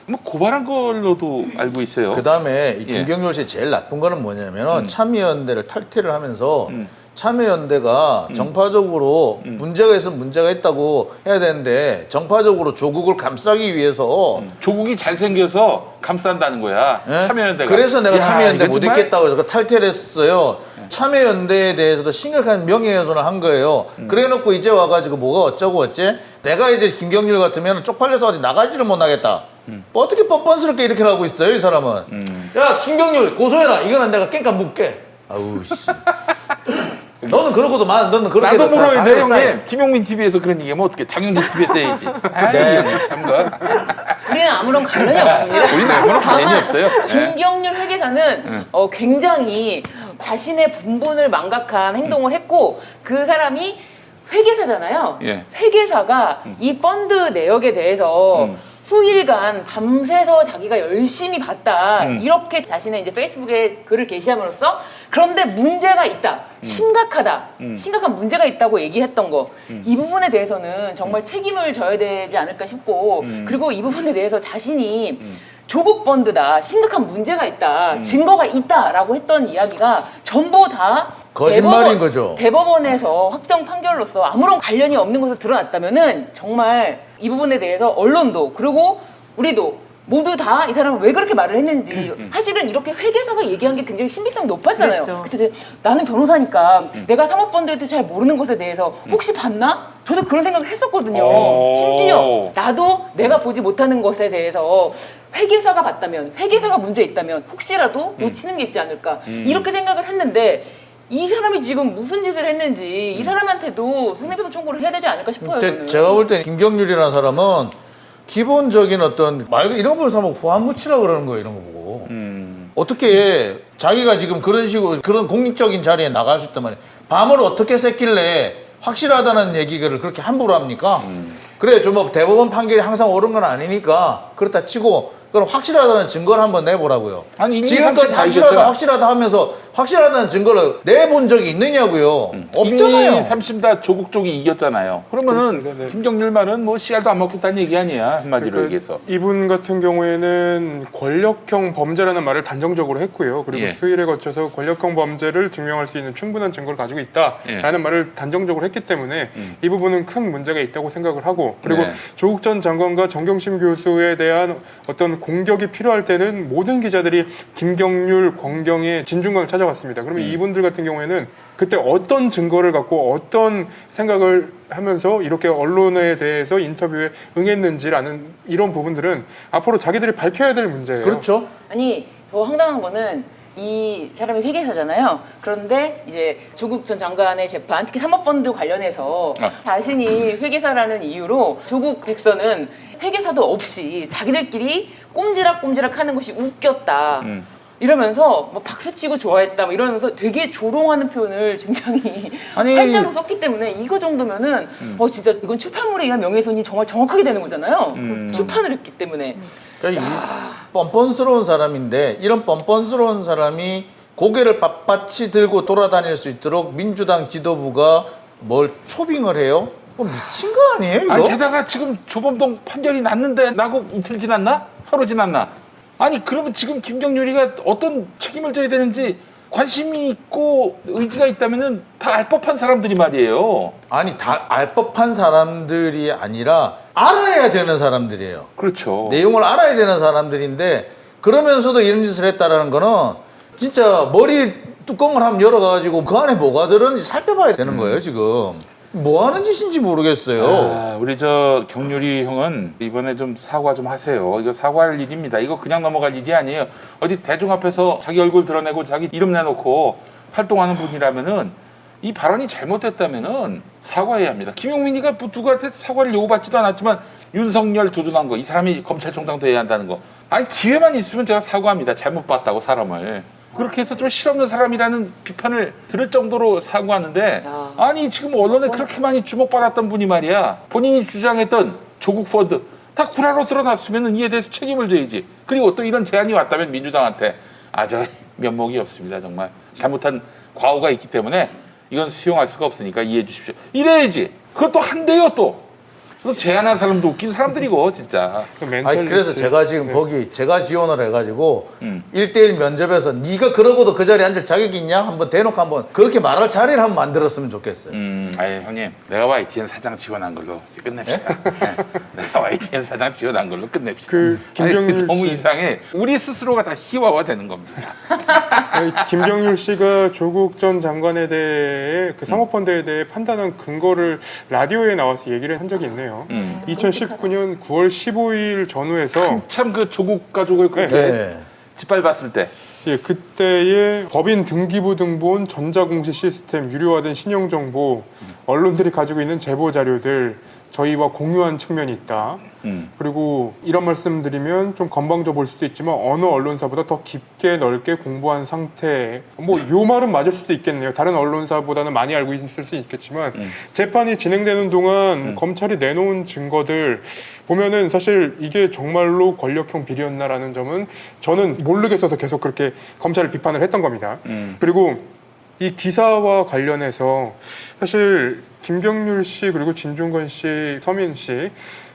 뭐 고발한 걸로도 알고 있어요. 그 다음에 예. 김경률 씨 제일 나쁜 거는 뭐냐면 참여연대를 탈퇴를 하면서 음. 참여연대가 정파적으로 문제가 있으면 문제가 있다고 해야 되는데 정파적으로 조국을 감싸기 위해서 조국이 잘생겨서 감싼다는 거야. 예? 참여연대가. 그래서 내가 야, 참여연대 이거 못 정말 있겠다고 해서 탈퇴를 했어요. 참여연대에 대해서도 심각한 명예훼손을 한 거예요. 그래놓고 이제 와가지고 뭐가 어쩌고 어째? 내가 이제 김경률 같으면 쪽팔려서 어디 나가지를 못하겠다. 어떻게 뻔뻔스럽게 이렇게 하고 있어요, 이 사람은. 야, 김경률 고소해라. 이거는 내가 깽판 묻게. 아우 씨. 너는 그러고도 너는 그렇게 나도 모르는데 형님 김용민 TV에서 그런 얘기하면 어떻게 장영진 TV에서 해야지. 아이 참가. 우리는 아무런 관련이 없습니다. 우리는 아무런 관련이 다만 없어요. 김경률 회계사는 굉장히 자신의 본분을 망각한 행동을 했고 그 사람이 회계사잖아요. 예. 회계사가 이 펀드 내역에 대해서 수일간 밤새서 자기가 열심히 봤다 이렇게 자신의 이제 페이스북에 글을 게시함으로써 그런데 문제가 있다 심각하다 심각한 문제가 있다고 얘기했던 거 이 부분에 대해서는 정말 책임을 져야 되지 않을까 싶고 그리고 이 부분에 대해서 자신이 조국 펀드다 심각한 문제가 있다 증거가 있다라고 했던 이야기가 전부 다 거짓말인 거죠. 대법원에서 확정 판결로서 아무런 관련이 없는 것으로 드러났다면은 정말 이 부분에 대해서 언론도 그리고 우리도 모두 다 이 사람은 왜 그렇게 말을 했는지 사실은 이렇게 회계사가 얘기한 게 굉장히 신빙성이 높았잖아요. 그랬죠. 그래서 나는 변호사니까 내가 사모펀드에 대해 잘 모르는 것에 대해서 혹시 봤나? 저도 그런 생각을 했었거든요. 오. 심지어 나도 내가 보지 못하는 것에 대해서 회계사가 봤다면 회계사가 문제 있다면 혹시라도 놓치는 게 있지 않을까 이렇게 생각을 했는데 이 사람이 지금 무슨 짓을 했는지 이 사람한테도 손해배상 청구를 해야 되지 않을까 싶어요. 저는. 제가 볼 때 김경률이라는 사람은 기본적인 어떤 말 이런 걸 사면 후한무치라고 그러는 거예요, 이런 거 보고. 어떻게 자기가 지금 그런 식으로 그런 공익적인 자리에 나갈 수 있단 말이에요. 밤을 어떻게 샜길래 확실하다는 얘기를 그렇게 함부로 합니까? 그래 좀 뭐 대법원 판결이 항상 옳은 건 아니니까 그렇다 치고 그럼 확실하다는 증거를 한번 내보라고요. 아니, 1, 2, 3, 지금까지 4 다 확실하다 이겼잖아. 확실하다 하면서 확실하다는 증거를 내본 적이 있느냐고요. 1, 없잖아요. 2, 3심 다 조국 쪽이 이겼잖아요. 그러면은 그렇습니다. 네. 김경률 말은 뭐 씨알도 안 먹겠다는 얘기 아니야, 한마디로 그러니까 얘기해서. 이분 같은 경우에는 권력형 범죄라는 말을 단정적으로 했고요. 그리고 예. 수일에 거쳐서 권력형 범죄를 증명할 수 있는 충분한 증거를 가지고 있다라는 말을 단정적으로 했기 때문에 이 부분은 큰 문제가 있다고 생각을 하고 그리고 네. 조국 전 장관과 정경심 교수에 대한 어떤 공격이 필요할 때는 모든 기자들이 김경률, 권경의 진중권을 찾아갔습니다. 그러면 이분들 같은 경우에는 그때 어떤 증거를 갖고 어떤 생각을 하면서 이렇게 언론에 대해서 인터뷰에 응했는지라는 이런 부분들은 앞으로 자기들이 밝혀야 될 문제예요. 그렇죠. 아니 더 황당한 거는 이 사람이 회계사잖아요. 그런데 이제 조국 전 장관의 재판, 특히 사모펀드 관련해서 자신이 회계사라는 이유로 조국 백서는 회계사도 없이 자기들끼리 꼼지락꼼지락 하는 것이 웃겼다. 이러면서 뭐 박수치고 좋아했다 뭐 이러면서 되게 조롱하는 표현을 굉장히 아니, 활자로 썼기 때문에 이거 정도면은 진짜 이건 출판물에 의한 명예훼손이 정말 정확하게 되는 거잖아요. 출판을 했기 때문에. 그러니까 이 뻔뻔스러운 사람인데 이런 뻔뻔스러운 사람이 고개를 빳빳이 들고 돌아다닐 수 있도록 민주당 지도부가 뭘 초빙을 해요? 미친 거 아니에요 이거? 아니, 게다가 지금 조범동 판결이 났는데 나고 이틀 지났나? 하루 지났나? 아니 그러면 지금 김경률이가 어떤 책임을 져야 되는지 관심이 있고 의지가 있다면은 다 알 법한 사람들이 말이에요. 아니 다 알 법한 사람들이 아니라 알아야 되는 사람들이에요. 그렇죠. 내용을 알아야 되는 사람들인데 그러면서도 이런 짓을 했다라는 거는 진짜 머리 뚜껑을 한번 열어가지고 그 안에 뭐가 들었는지 살펴봐야 되는 거예요 지금. 뭐 하는 짓인지 모르겠어요. 아, 우리 저 경률이 형은 이번에 좀 사과 좀 하세요. 이거 사과할 일입니다. 이거 그냥 넘어갈 일이 아니에요. 어디 대중 앞에서 자기 얼굴 드러내고 자기 이름 내놓고 활동하는 분이라면은 이 발언이 잘못됐다면은 사과해야 합니다. 김용민이가 뭐 누구한테 사과를 요구받지도 않았지만 윤석열 두둔한 거, 이 사람이 검찰총장 돼야 한다는 거. 아니 기회만 있으면 제가 사과합니다. 잘못 봤다고 사람을. 그렇게 해서 좀 실없는 사람이라는 비판을 들을 정도로 사과하는데 야. 아니 지금 언론에 그렇게 많이 주목받았던 분이 말이야. 본인이 주장했던 조국 펀드 다 구라로 드러났으면 이에 대해서 책임을 져야지. 그리고 또 이런 제안이 왔다면 민주당한테 저 면목이 없습니다. 정말 잘못한 과오가 있기 때문에 이건 수용할 수가 없으니까 이해해 주십시오. 이래야지. 그것도 한대요 또. 그거 제안한 사람도 웃긴 사람들이고 진짜. 아니 그래서 제가 지금 거기 제가 지원을 해가지고 1대1 면접에서 네가 그러고도 그 자리에 앉을 자격이 있냐? 한번 대놓고 한번 그렇게 말할 자리를 한번 만들었으면 좋겠어요. 아니 형님, 내가 YTN 사장 지원한 걸로 이제 끝냅시다. 네. 내가 YTN 사장 지원한 걸로 끝냅시다. 그 김경률 아니, 너무 씨. 이상해. 우리 스스로가 다 희화화 되는 겁니다. 아니, 김경률 씨가 조국 전 장관에 대해 그 사모펀드에 대해 판단한 근거를 라디오에 나와서 얘기를 한 적이 있네요. 2019년 9월 15일 전후에서 참 그 조국 가족을 그렇게 네. 짓밟았을 때. 예, 그때의 법인 등기부 등본 전자공시 시스템 유료화된 신용정보 언론들이 가지고 있는 제보 자료들 저희와 공유한 측면이 있다. 그리고 이런 말씀드리면 좀 건방져 볼 수도 있지만 어느 언론사보다 더 깊게 넓게 공부한 상태. 뭐 요 말은 맞을 수도 있겠네요. 다른 언론사보다는 많이 알고 있을 수 있겠지만 재판이 진행되는 동안 검찰이 내놓은 증거들 보면은 사실 이게 정말로 권력형 비리였나라는 점은 저는 모르겠어서 계속 그렇게 검찰을 비판을 했던 겁니다. 그리고 이 기사와 관련해서 사실 김경률 씨 그리고 진중권 씨, 서민 씨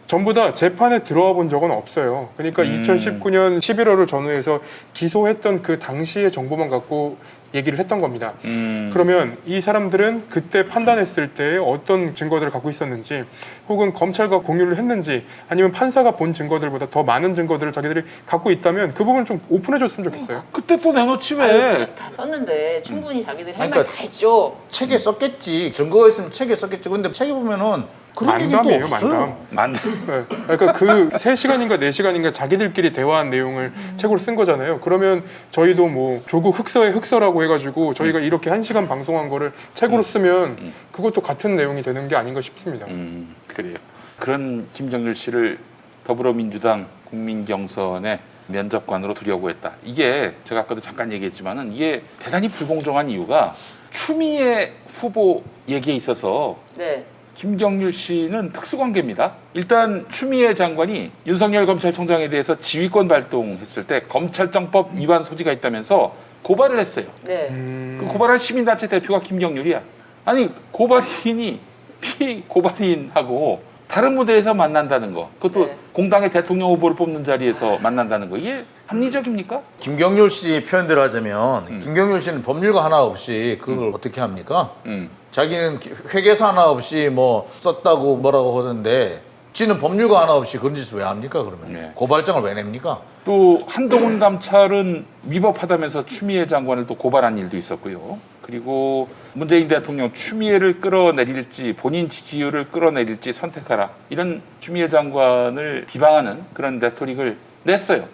전부 다 재판에 들어와 본 적은 없어요. 그러니까 2019년 11월을 전후해서 기소했던 그 당시의 정보만 갖고 얘기를 했던 겁니다. 그러면 이 사람들은 그때 판단했을 때 어떤 증거들을 갖고 있었는지 혹은 검찰과 공유를 했는지 아니면 판사가 본 증거들보다 더 많은 증거들을 자기들이 갖고 있다면 그 부분을 좀 오픈해 줬으면 좋겠어요. 그때 또 내놓지 왜? 아유, 다 썼는데 충분히 자기들이 할 말 다 했죠. 책에 썼겠지. 증거가 있으면 책에 썼겠지. 근데 책에 보면은 그런 얘기도 만담이에요, 없어요. 만담. 네. 그러니까 그 3시간인가 4시간인가 자기들끼리 대화한 내용을 책으로 쓴 거잖아요. 그러면 저희도 뭐 조국 흑서의 흑서라고 해가지고 저희가 이렇게 1시간 방송한 거를 책으로 쓰면 그것도 같은 내용이 되는 게 아닌가 싶습니다. 그래요. 그런 김경률 씨를 더불어민주당 국민경선에 면접관으로 두려고 했다. 이게 제가 아까도 잠깐 얘기했지만은 이게 대단히 불공정한 이유가 추미애 후보 얘기에 있어서 네. 김경률 씨는 특수관계입니다. 일단 추미애 장관이 윤석열 검찰총장에 대해서 지휘권 발동했을 때 검찰청법 위반 소지가 있다면서 고발을 했어요. 네. 그 고발한 시민단체 대표가 김경률이야. 아니 고발인이 피고발인하고 다른 무대에서 만난다는 거, 그것도 네. 공당의 대통령 후보를 뽑는 자리에서 만난다는 거, 이게 합리적입니까? 김경률 씨 표현대로 하자면 김경률 씨는 법률가 하나 없이 그걸 어떻게 합니까? 자기는 회계사 하나 없이 뭐 썼다고 뭐라고 하던데 지는 법률가 하나 없이 그런 짓을 왜 합니까 그러면? 네. 고발장을 왜 냅니까? 또 한동훈 감찰은 위법하다면서 추미애 장관을 또 고발한 일도 있었고요. 그리고 문재인 대통령 추미애를 끌어내릴지 본인 지지율을 끌어내릴지 선택하라, 이런 추미애 장관을 비방하는 그런 레토릭을 냈어요.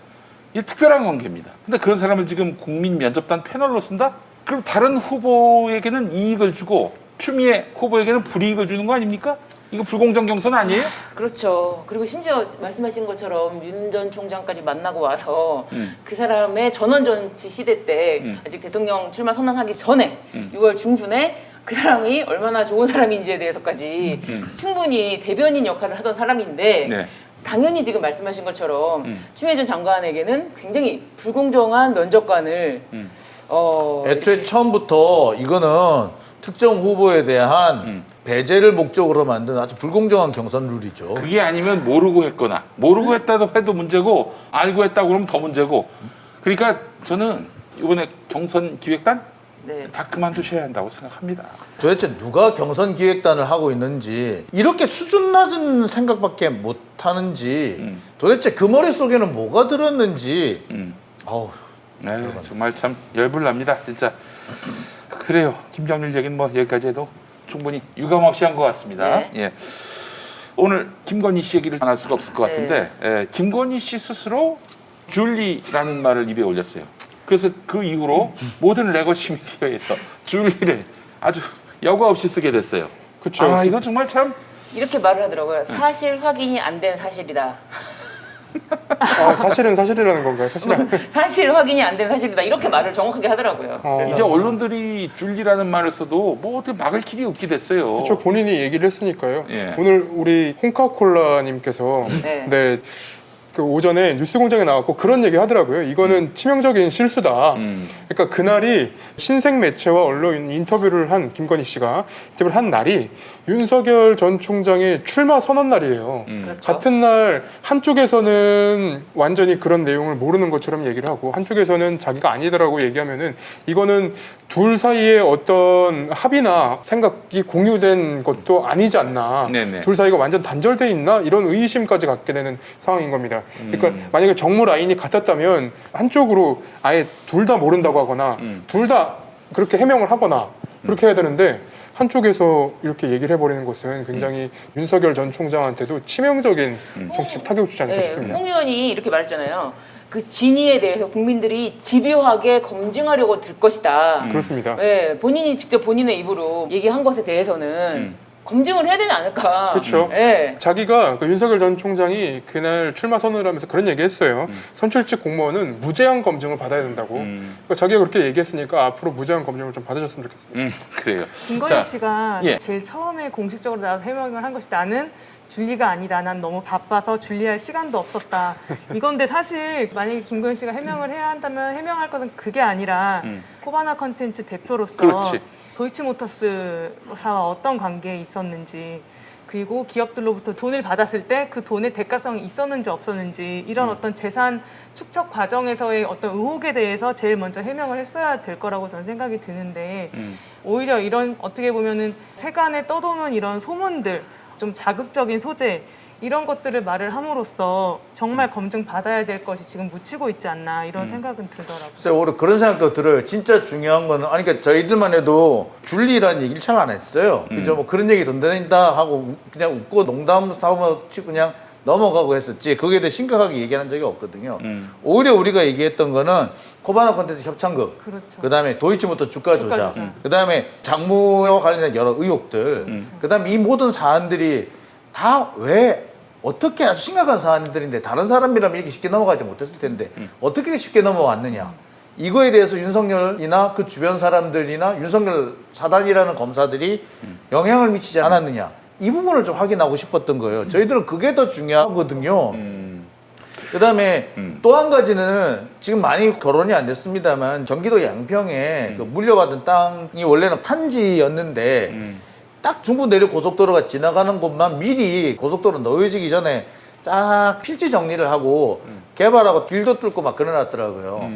이게 특별한 관계입니다. 근데 그런 사람을 지금 국민 면접단 패널로 쓴다? 그럼 다른 후보에게는 이익을 주고 추미애 후보에게는 불이익을 주는 거 아닙니까? 이거 불공정 경선 아니에요? 그렇죠. 그리고 심지어 말씀하신 것처럼 윤 전 총장까지 만나고 와서 그 사람의 전원 정치 시대 때 아직 대통령 출마 선언하기 전에 6월 중순에 그 사람이 얼마나 좋은 사람인지에 대해서까지 충분히 대변인 역할을 하던 사람인데 네. 당연히 지금 말씀하신 것처럼 추미애 전 장관에게는 굉장히 불공정한 면접관을 애초에 이렇게 처음부터 이거는 특정 후보에 대한 배제를 목적으로 만든 아주 불공정한 경선 룰이죠. 그게 아니면 모르고 했거나 모르고 했다도 해도 문제고 알고 했다고 그러면 더 문제고. 그러니까 저는 이번에 경선 기획단 네. 다 그만두셔야 한다고 생각합니다. 도대체 누가 경선 기획단을 하고 있는지 이렇게 수준 낮은 생각밖에 못 하는지 도대체 그 머릿속에는 뭐가 들었는지 아우 네, 정말 참 열불납니다, 진짜. 그래요. 김경률 얘기는 뭐 여기까지 해도 충분히 유감없이 한 것 같습니다. 네. 예. 오늘 김건희 씨 얘기를 안 할 수가 없을 것 네. 같은데, 예, 김건희 씨 스스로 줄리라는 말을 입에 올렸어요. 그래서 그 이후로 모든 레거시 미디어에서 줄리를 아주 여과 없이 쓰게 됐어요. 그쵸. 아, 이건 정말 참. 이렇게 말을 하더라고요. 사실 확인이 안 된 사실이다. 사실은 사실이라는 건가요? 사실 확인이 안 된 사실이다. 이렇게 말을 정확하게 하더라고요. 그래서 이제 언론들이 줄리라는 말을 써도 뭐 어떻게 막을 길이 없게 됐어요. 저 본인이 얘기를 했으니까요. 예. 오늘 우리 홍카콜라님께서 네. 네, 그 오전에 뉴스공장에 나왔고 그런 얘기 하더라고요. 이거는 치명적인 실수다. 그러니까 그날이 신생 매체와 언론 인터뷰를 한 김건희 씨가 인터뷰를 한 날이 윤석열 전 총장의 출마 선언 날이에요. 그렇죠. 같은 날 한쪽에서는 완전히 그런 내용을 모르는 것처럼 얘기를 하고 한쪽에서는 자기가 아니다라고 얘기하면은 이거는 둘 사이에 어떤 합의나 생각이 공유된 것도 아니지 않나. 네네. 둘 사이가 완전 단절돼 있나 이런 의심까지 갖게 되는 상황인 겁니다. 그러니까 만약에 정무 라인이 같았다면 한쪽으로 아예 둘 다 모른다고 하거나 둘 다 그렇게 해명을 하거나 그렇게 해야 되는데 한쪽에서 이렇게 얘기를 해버리는 것은 굉장히 윤석열 전 총장한테도 치명적인 정치적 타격을 주지 않을까 네, 싶습니다. 홍 의원이 이렇게 말했잖아요. 그 진위에 대해서 국민들이 집요하게 검증하려고 들 것이다. 그렇습니다. 네, 본인이 직접 본인의 입으로 얘기한 것에 대해서는 검증을 해야 되지 않을까. 그렇죠. 네. 자기가 그 윤석열 전 총장이 그날 출마 선언을 하면서 그런 얘기했어요. 선출직 공무원은 무제한 검증을 받아야 된다고. 그러니까 자기가 그렇게 얘기했으니까 앞으로 무제한 검증을 좀 받으셨으면 좋겠습니다. 그래요. 김건희 자, 씨가 예. 제일 처음에 공식적으로 나와서 해명을 한 것이 나는 줄리가 아니다. 난 너무 바빠서 줄리할 시간도 없었다. 이건데 사실 만약에 김건희 씨가 해명을 해야 한다면 해명할 것은 그게 아니라 코바나 컨텐츠 대표로서 그렇지. 도이치모터스사와 어떤 관계에 있었는지 그리고 기업들로부터 돈을 받았을 때 그 돈의 대가성이 있었는지 없었는지 이런 어떤 재산 축적 과정에서의 어떤 의혹에 대해서 제일 먼저 해명을 했어야 될 거라고 저는 생각이 드는데 오히려 이런 어떻게 보면은 세간에 떠도는 이런 소문들 좀 자극적인 소재 이런 것들을 말을 함으로써 정말 검증 받아야 될 것이 지금 묻히고 있지 않나 이런 생각은 들더라고요. 글쎄 오히려 그런 생각도 들어요. 진짜 중요한 거는 아니 그러니까 저희들만 해도 줄리라는 얘기를 잘 안 했어요. 그죠? 뭐 그런 얘기 던져낸다 하고 그냥 웃고 농담 삼아 치고 그냥 넘어가고 했었지. 거기에 대해 심각하게 얘기한 적이 없거든요. 오히려 우리가 얘기했던 거는 코바나 콘텐츠 협찬금, 그렇죠. 그다음에 도이치모터 주가 주가 조작, 조작. 그다음에 장무와 관련된 여러 의혹들, 그다음에 이 모든 사안들이 다 왜 어떻게 아주 심각한 사안들인데 다른 사람이라면 이렇게 쉽게 넘어가지 못했을 텐데 어떻게 이렇게 쉽게 넘어왔느냐. 이거에 대해서 윤석열이나 그 주변 사람들이나 윤석열 사단이라는 검사들이 영향을 미치지 않았느냐. 이 부분을 좀 확인하고 싶었던 거예요. 저희들은 그게 더 중요하거든요. 그다음에 또 한 가지는 지금 많이 거론이 안 됐습니다만 경기도 양평에 그 물려받은 땅이 원래는 탄지였는데 딱 중부 내륙 고속도로가 지나가는 곳만 미리 고속도로 놓여지기 전에 쫙 필지 정리를 하고 개발하고 길도 뚫고 막 그래놨더라고요.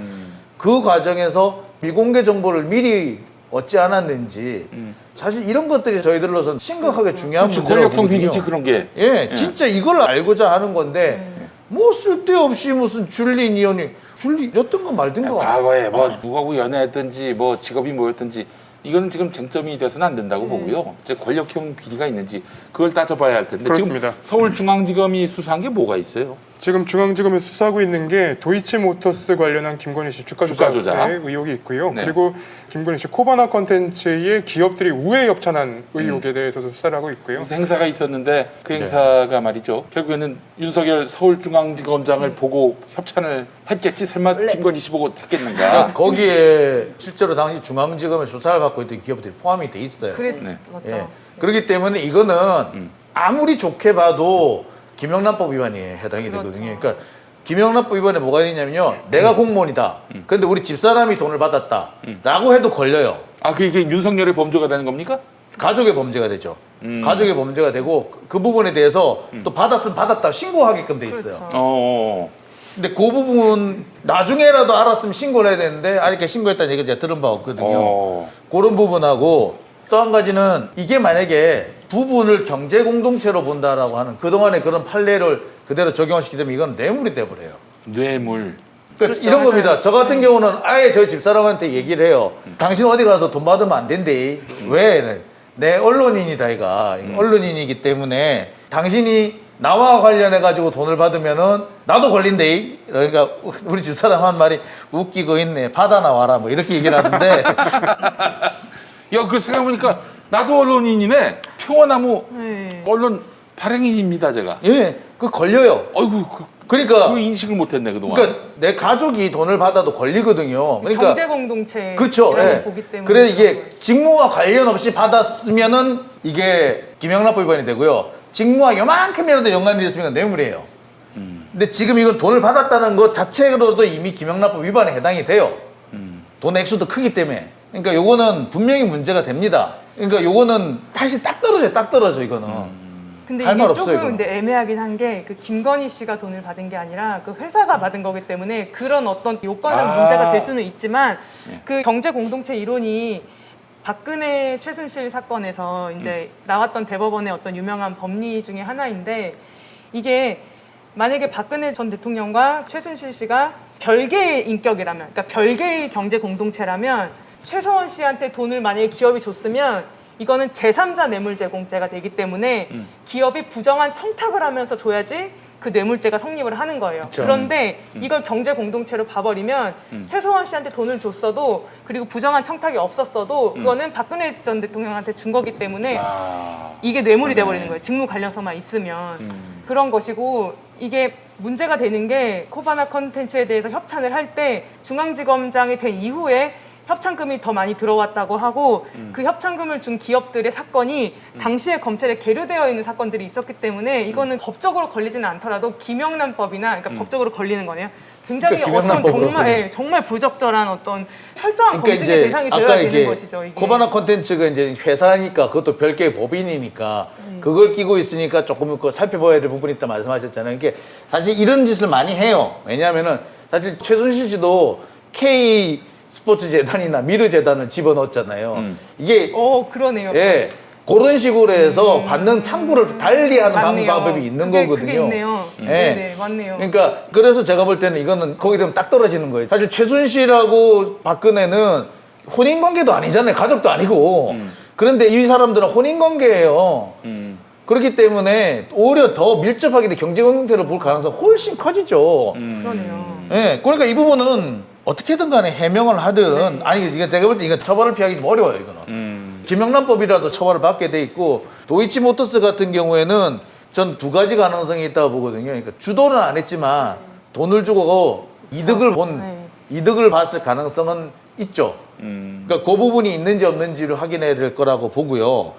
그 과정에서 미공개 정보를 미리 얻지 않았는지 사실 이런 것들이 저희들로서는 심각하게 중요한 문제라고 권력형 보거든요. 비리지 그런 게. 예, 진짜 이걸 알고자 하는 건데 뭐 쓸데없이 무슨 줄린 의원이 줄리였던 거 말든 거. 과거에 뭐 누구하고 연애했든지 뭐 직업이 뭐였든지 이거는 지금 쟁점이 돼서는 안 된다고 보고요. 이제 권력형 비리가 있는지 그걸 따져봐야 할 텐데 그렇습니다. 지금 서울중앙지검이 수사한 게 뭐가 있어요? 지금 중앙지검에 수사하고 있는 게 도이치모터스 관련한 김건희 씨 주가 주가 조작 조작. 의혹이 있고요. 네. 그리고 김건희 씨 코바나 컨텐츠의 기업들이 우회 협찬한 의혹에 대해서도 수사를 하고 있고요. 무슨 행사가 있었는데 그 네. 행사가 말이죠. 결국에는 윤석열 서울중앙지검장을 보고 협찬을 했겠지. 설마 김건희 씨 보고 했겠는가? 그러니까 거기에 실제로 당시 중앙지검에 수사를 받고 있던 기업들이 포함이 돼 있어요. 그랬죠. 예. 그렇기 때문에 이거는 아무리 좋게 봐도 김영란법 위반에 해당이 되거든요. 그러니까 김영란법 위반에 뭐가 있냐면요. 내가 공무원이다. 근데 우리 집사람이 돈을 받았다. 라고 해도 걸려요. 아, 그게 윤석열의 범죄가 되는 겁니까? 가족의 범죄가 되죠. 가족의 범죄가 되고 그 부분에 대해서 또 받았으면 받았다 신고하게끔 돼 있어요. 그렇죠. 근데 그 부분 나중에라도 알았으면 신고를 해야 되는데 아직 신고했다는 얘기를 제가 들은 바 없거든요. 그런 부분하고 또 한 가지는 이게 만약에 부분을 경제 공동체로 본다라고 하는 그동안의 그런 판례를 그대로 적용시키게 되면 이건 뇌물이 돼버려요. 뇌물. 그러니까 그렇죠, 이런 맞아요. 겁니다. 저 같은 경우는 아예 저희 집사람한테 얘기를 해요. 당신 어디 가서 돈 받으면 안 된대. 왜? 내 언론인이다 이가. 언론인이기 때문에 당신이 나와 관련해 가지고 돈을 받으면은 나도 걸린대. 그러니까 우리 집사람 한 말이 웃기고 있네. 받아 나와라 뭐 이렇게 얘기를 하는데 야, 그 생각해보니까 나도 언론인이네. 평화나무 네. 언론 발행인입니다, 제가. 예, 그 걸려요. 아이고, 그러니까 그 인식을 못했네 그동안. 그러니까 내 가족이 돈을 받아도 걸리거든요. 그러니까 경제 공동체 그렇죠. 예. 보기 때문에 그래 이게 직무와 관련 없이 받았으면은 이게 김영란법 위반이 되고요. 직무와 요만큼이라도 연관이 됐으면 뇌물이에요. 근데 지금 이건 돈을 받았다는 것 자체로도 이미 김영란법 위반에 해당이 돼요. 돈 액수도 크기 때문에. 그러니까 요거는 분명히 문제가 됩니다. 그러니까 요거는 사실 딱 떨어져 이거는. 근데 할 이게 말 없어요, 조금 이거는. 근데 애매하긴 한 게 그 김건희 씨가 돈을 받은 게 아니라 그 회사가 받은 거기 때문에 그런 어떤 요건상 문제가 될 수는 있지만 그 경제 공동체 이론이 박근혜 최순실 사건에서 이제 나왔던 대법원의 어떤 유명한 법리 중에 하나인데 이게 만약에 박근혜 전 대통령과 최순실 씨가 별개의 인격이라면 그러니까 별개의 경제 공동체라면 최서원 씨한테 돈을 만약에 기업이 줬으면 이거는 제3자 뇌물제공죄가 되기 때문에 기업이 부정한 청탁을 하면서 줘야지 그 뇌물죄가 성립을 하는 거예요. 그쵸. 그런데 이걸 경제 공동체로 봐버리면 최서원 씨한테 돈을 줬어도 그리고 부정한 청탁이 없었어도 그거는 박근혜 전 대통령한테 준 거기 때문에 이게 뇌물이 돼버리는 거예요. 직무 관련서만 있으면 그런 것이고 이게 문제가 되는 게 코바나 컨텐츠에 대해서 협찬을 할 때 중앙지검장이 된 이후에 협찬금이 더 많이 들어왔다고 하고 그 협찬금을 준 기업들의 사건이 당시에 검찰에 계류되어 있는 사건들이 있었기 때문에 이거는 법적으로 걸리지는 않더라도 김영란법이나 그러니까 법적으로 걸리는 거네요. 굉장히 그러니까 어떤 김영란법으로 정말 걸리는. 정말 부적절한 어떤 철저한 그러니까 검증의 이제 대상이 아까 되어야 되는 이게 것이죠. 이게. 코바나 콘텐츠가 이제 회사니까 그것도 별개의 법인이니까 그걸 끼고 있으니까 조금 그 살펴봐야 될 부분이 있다 말씀하셨잖아요. 이게 사실 이런 짓을 많이 해요. 왜냐하면은 사실 최순실 씨도 K 스포츠 재단이나 미르 재단을 집어넣었잖아요. 이게 그러네요. 예 그런 식으로 해서 받는 창구를 달리하는 맞네요. 방법이 있는 그게 거거든요. 있네요. 예. 네, 맞네요. 그러니까 그래서 제가 볼 때는 이거는 거기 되면 딱 떨어지는 거예요. 사실 최순실하고 박근혜는 혼인 관계도 아니잖아요. 가족도 아니고. 그런데 이 사람들은 혼인 관계예요. 그렇기 때문에 오히려 더 밀접하게 경제공동체를 볼 가능성이 훨씬 커지죠. 그러네요. 예, 그러니까 이 부분은 어떻게든 간에 해명을 하든 아니 이게 내가 볼 때 이거 처벌을 피하기 좀 어려워요 이거는. 김영란법이라도 처벌을 받게 돼 있고 도이치모터스 같은 경우에는 전 두 가지 가능성이 있다고 보거든요. 그러니까 주도는 안 했지만 돈을 주고 이득을 본 네. 이득을 봤을 가능성은 있죠. 그러니까 그 부분이 있는지 없는지를 확인해야 될 거라고 보고요.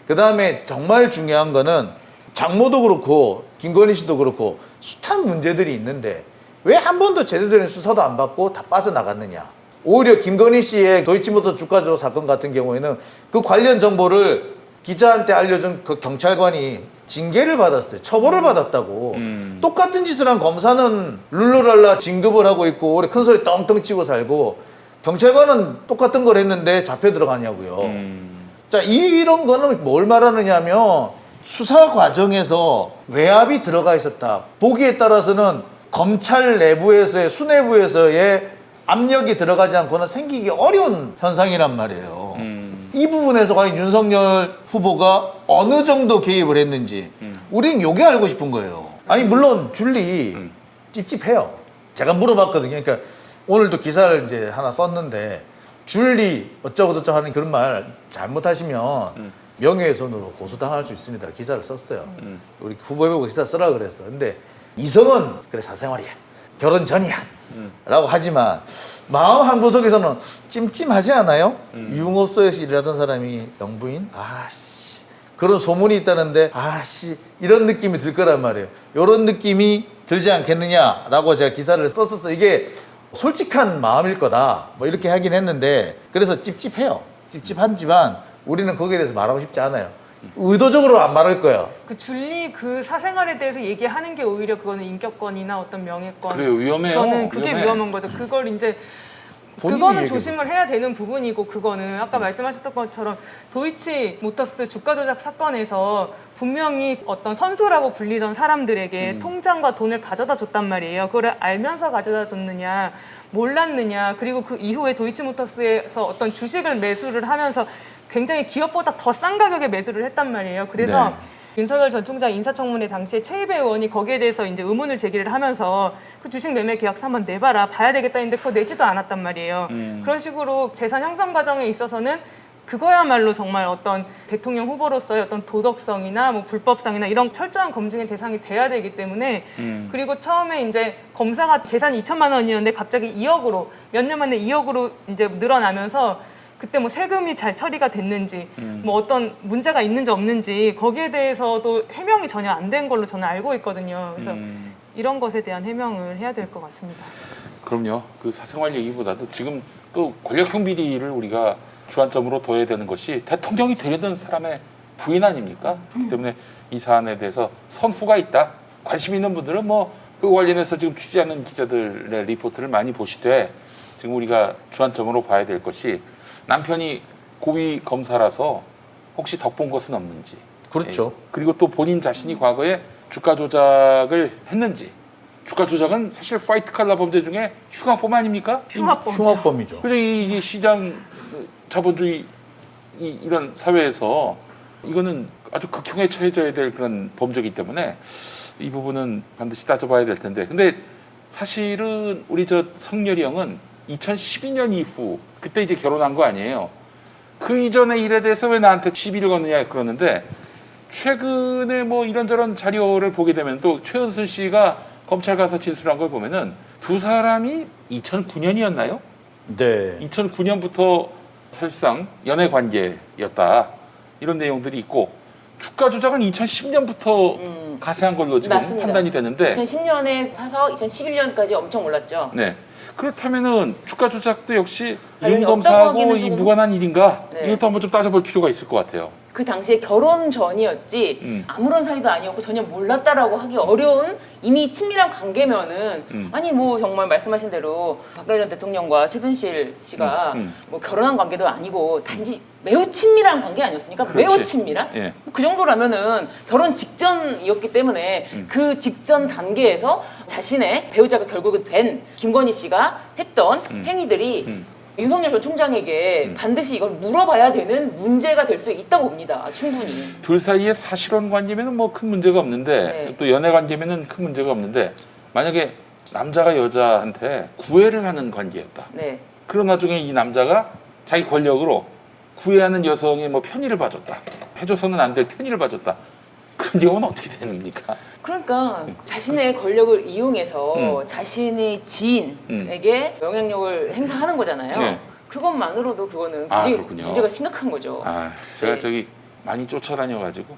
그 다음에 정말 중요한 거는 장모도 그렇고 김건희 씨도 그렇고 숱한 문제들이 있는데 왜 한 번도 제대로 된 수사도 안 받고 다 빠져나갔느냐. 오히려 김건희 씨의 도이치모터 주가 조작 사건 같은 경우에는 그 관련 정보를 기자한테 알려준 그 경찰관이 징계를 받았어요. 처벌을 받았다고. 똑같은 짓을 한 검사는 룰루랄라 진급을 하고 있고 올해 큰 소리 떵떵 치고 살고 경찰관은 똑같은 걸 했는데 잡혀 들어가냐고요. 자, 이런 거는 뭘 말하느냐면 수사 과정에서 외압이 들어가 있었다. 보기에 따라서는 검찰 내부에서의 수뇌부에서의 압력이 들어가지 않고는 생기기 어려운 현상이란 말이에요. 이 부분에서 과연 윤석열 후보가 어느 정도 개입을 했는지 우린 요게 알고 싶은 거예요. 아니 물론 줄리 찝찝해요. 제가 물어봤거든요. 그러니까 오늘도 기사를 이제 하나 썼는데 줄리 어쩌고 저쩌고 하는 그런 말 잘못하시면 명예훼손으로 고소당할 수 있습니다. 기사를 썼어요. 우리 후보에 보고 기사 쓰라 그랬어. 근데 이성은 그래 사생활이야. 결혼 전이야. 라고 하지만 마음 한 구석에서는 찜찜하지 않아요? 유흥업소에서 일하던 사람이 영부인? 아씨 그런 소문이 있다는데 아씨 이런 느낌이 들 거란 말이에요. 이런 느낌이 들지 않겠느냐라고 제가 기사를 썼었어요. 이게 솔직한 마음일 거다 뭐 이렇게 하긴 했는데 그래서 찝찝해요. 찝찝하지만 우리는 거기에 대해서 말하고 싶지 않아요. 의도적으로 안 말할 거예요. 그 줄리 그 사생활에 대해서 얘기하는 게 오히려 그거는 인격권이나 어떤 명예권. 그래요, 위험해요. 그거는 그게 위험해. 위험한 거죠. 그걸 이제 본인이 그거는 얘기해보세요. 조심을 해야 되는 부분이고 그거는 아까 말씀하셨던 것처럼 도이치 모터스 주가 조작 사건에서 분명히 어떤 선수라고 불리던 사람들에게 통장과 돈을 가져다 줬단 말이에요. 그걸 알면서 가져다 줬느냐 몰랐느냐 그리고 그 이후에 도이치 모터스에서 어떤 주식을 매수를 하면서 굉장히 기업보다 더 싼 가격에 매수를 했단 말이에요. 그래서 네. 윤석열 전 총장 인사청문회 당시에 최이배 의원이 거기에 대해서 이제 의문을 제기를 하면서 그 주식 매매 계약서 한번 내봐라 봐야 되겠다 했는데 그거 내지도 않았단 말이에요. 그런 식으로 재산 형성 과정에 있어서는 그거야말로 정말 어떤 대통령 후보로서의 어떤 도덕성이나 뭐 불법성이나 이런 철저한 검증의 대상이 돼야 되기 때문에 그리고 처음에 이제 검사가 재산이 2천만 원이었는데 갑자기 2억으로 몇 년 만에 2억으로 이제 늘어나면서 그때 뭐 세금이 잘 처리가 됐는지 뭐 어떤 문제가 있는지 없는지 거기에 대해서도 해명이 전혀 안 된 걸로 저는 알고 있거든요. 그래서 이런 것에 대한 해명을 해야 될 것 같습니다. 그럼요. 그 사생활 얘기보다도 지금 또 권력형 비리를 우리가 주안점으로 둬야 되는 것이 대통령이 되려던 사람의 부인 아닙니까? 그렇기 때문에 이 사안에 대해서 선후가 있다. 관심 있는 분들은 뭐 그 관련해서 지금 취재하는 기자들의 리포트를 많이 보시되 지금 우리가 주안점으로 봐야 될 것이 남편이 고위 검사라서 혹시 덕본 것은 없는지. 그렇죠. 예. 그리고 또 본인 자신이 과거에 주가 조작을 했는지. 주가 조작은 사실 화이트 칼라 범죄 중에 흉악범 아닙니까? 흉악범. 흉악범이죠. 그래서 이 시장 자본주의 이런 사회에서 이거는 아주 극형에 처해져야 될 그런 범죄이기 때문에 이 부분은 반드시 따져봐야 될 텐데. 근데 사실은 우리 저 성렬이 형은 2012년 이후 그때 이제 결혼한 거 아니에요. 그 이전의 일에 대해서 왜 나한테 시비를 거느냐 그러는데 최근에 뭐 이런저런 자료를 보게 되면 또 최은순 씨가 검찰 가서 진술한 걸 보면은 두 사람이 2009년이었나요? 네. 2009년부터 사실상 연애 관계였다 이런 내용들이 있고 주가 조작은 2010년부터 가세한 걸로 지금 맞습니다. 판단이 되는데 2010년에 사서 2011년까지 엄청 올랐죠. 네. 그렇다면은 주가 조작도 역시 관련이 윤 없다고 검사하고 하기는 이 조금- 무관한 일인가? 네. 이것도 한번 좀 따져볼 필요가 있을 것 같아요. 그 당시에 결혼 전이었지 아무런 사이도 아니었고 전혀 몰랐다라고 하기 어려운 이미 친밀한 관계면은 아니 뭐 정말 말씀하신 대로 박근혜 전 대통령과 최순실 씨가 뭐 결혼한 관계도 아니고 단지 매우 친밀한 관계 아니었습니까? 그렇지. 매우 친밀한? 예. 그 정도라면은 결혼 직전이었기 때문에 그 직전 단계에서 자신의 배우자가 결국은 된 김건희 씨가 했던 행위들이 윤석열 전 총장에게 반드시 이걸 물어봐야 되는 문제가 될 수 있다고 봅니다. 충분히. 둘 사이의 사실혼 관계면은 뭐 큰 문제가 없는데 네. 또 연애 관계면은 큰 문제가 없는데 만약에 남자가 여자한테 구애를 하는 관계였다. 네. 그런 와중에 이 남자가 자기 권력으로 구애하는 여성의 뭐 편의를 봐줬다. 해줘서는 안 될 편의를 봐줬다. 그 내용은 어떻게 됩니까? 그러니까 자신의 권력을 이용해서 자신의 지인에게 영향력을 행사하는 거잖아요. 네. 그것만으로도 그거는 아, 굉장히 그렇군요. 문제가 심각한 거죠. 아, 제가 네. 저기 많이 쫓아다녀가지고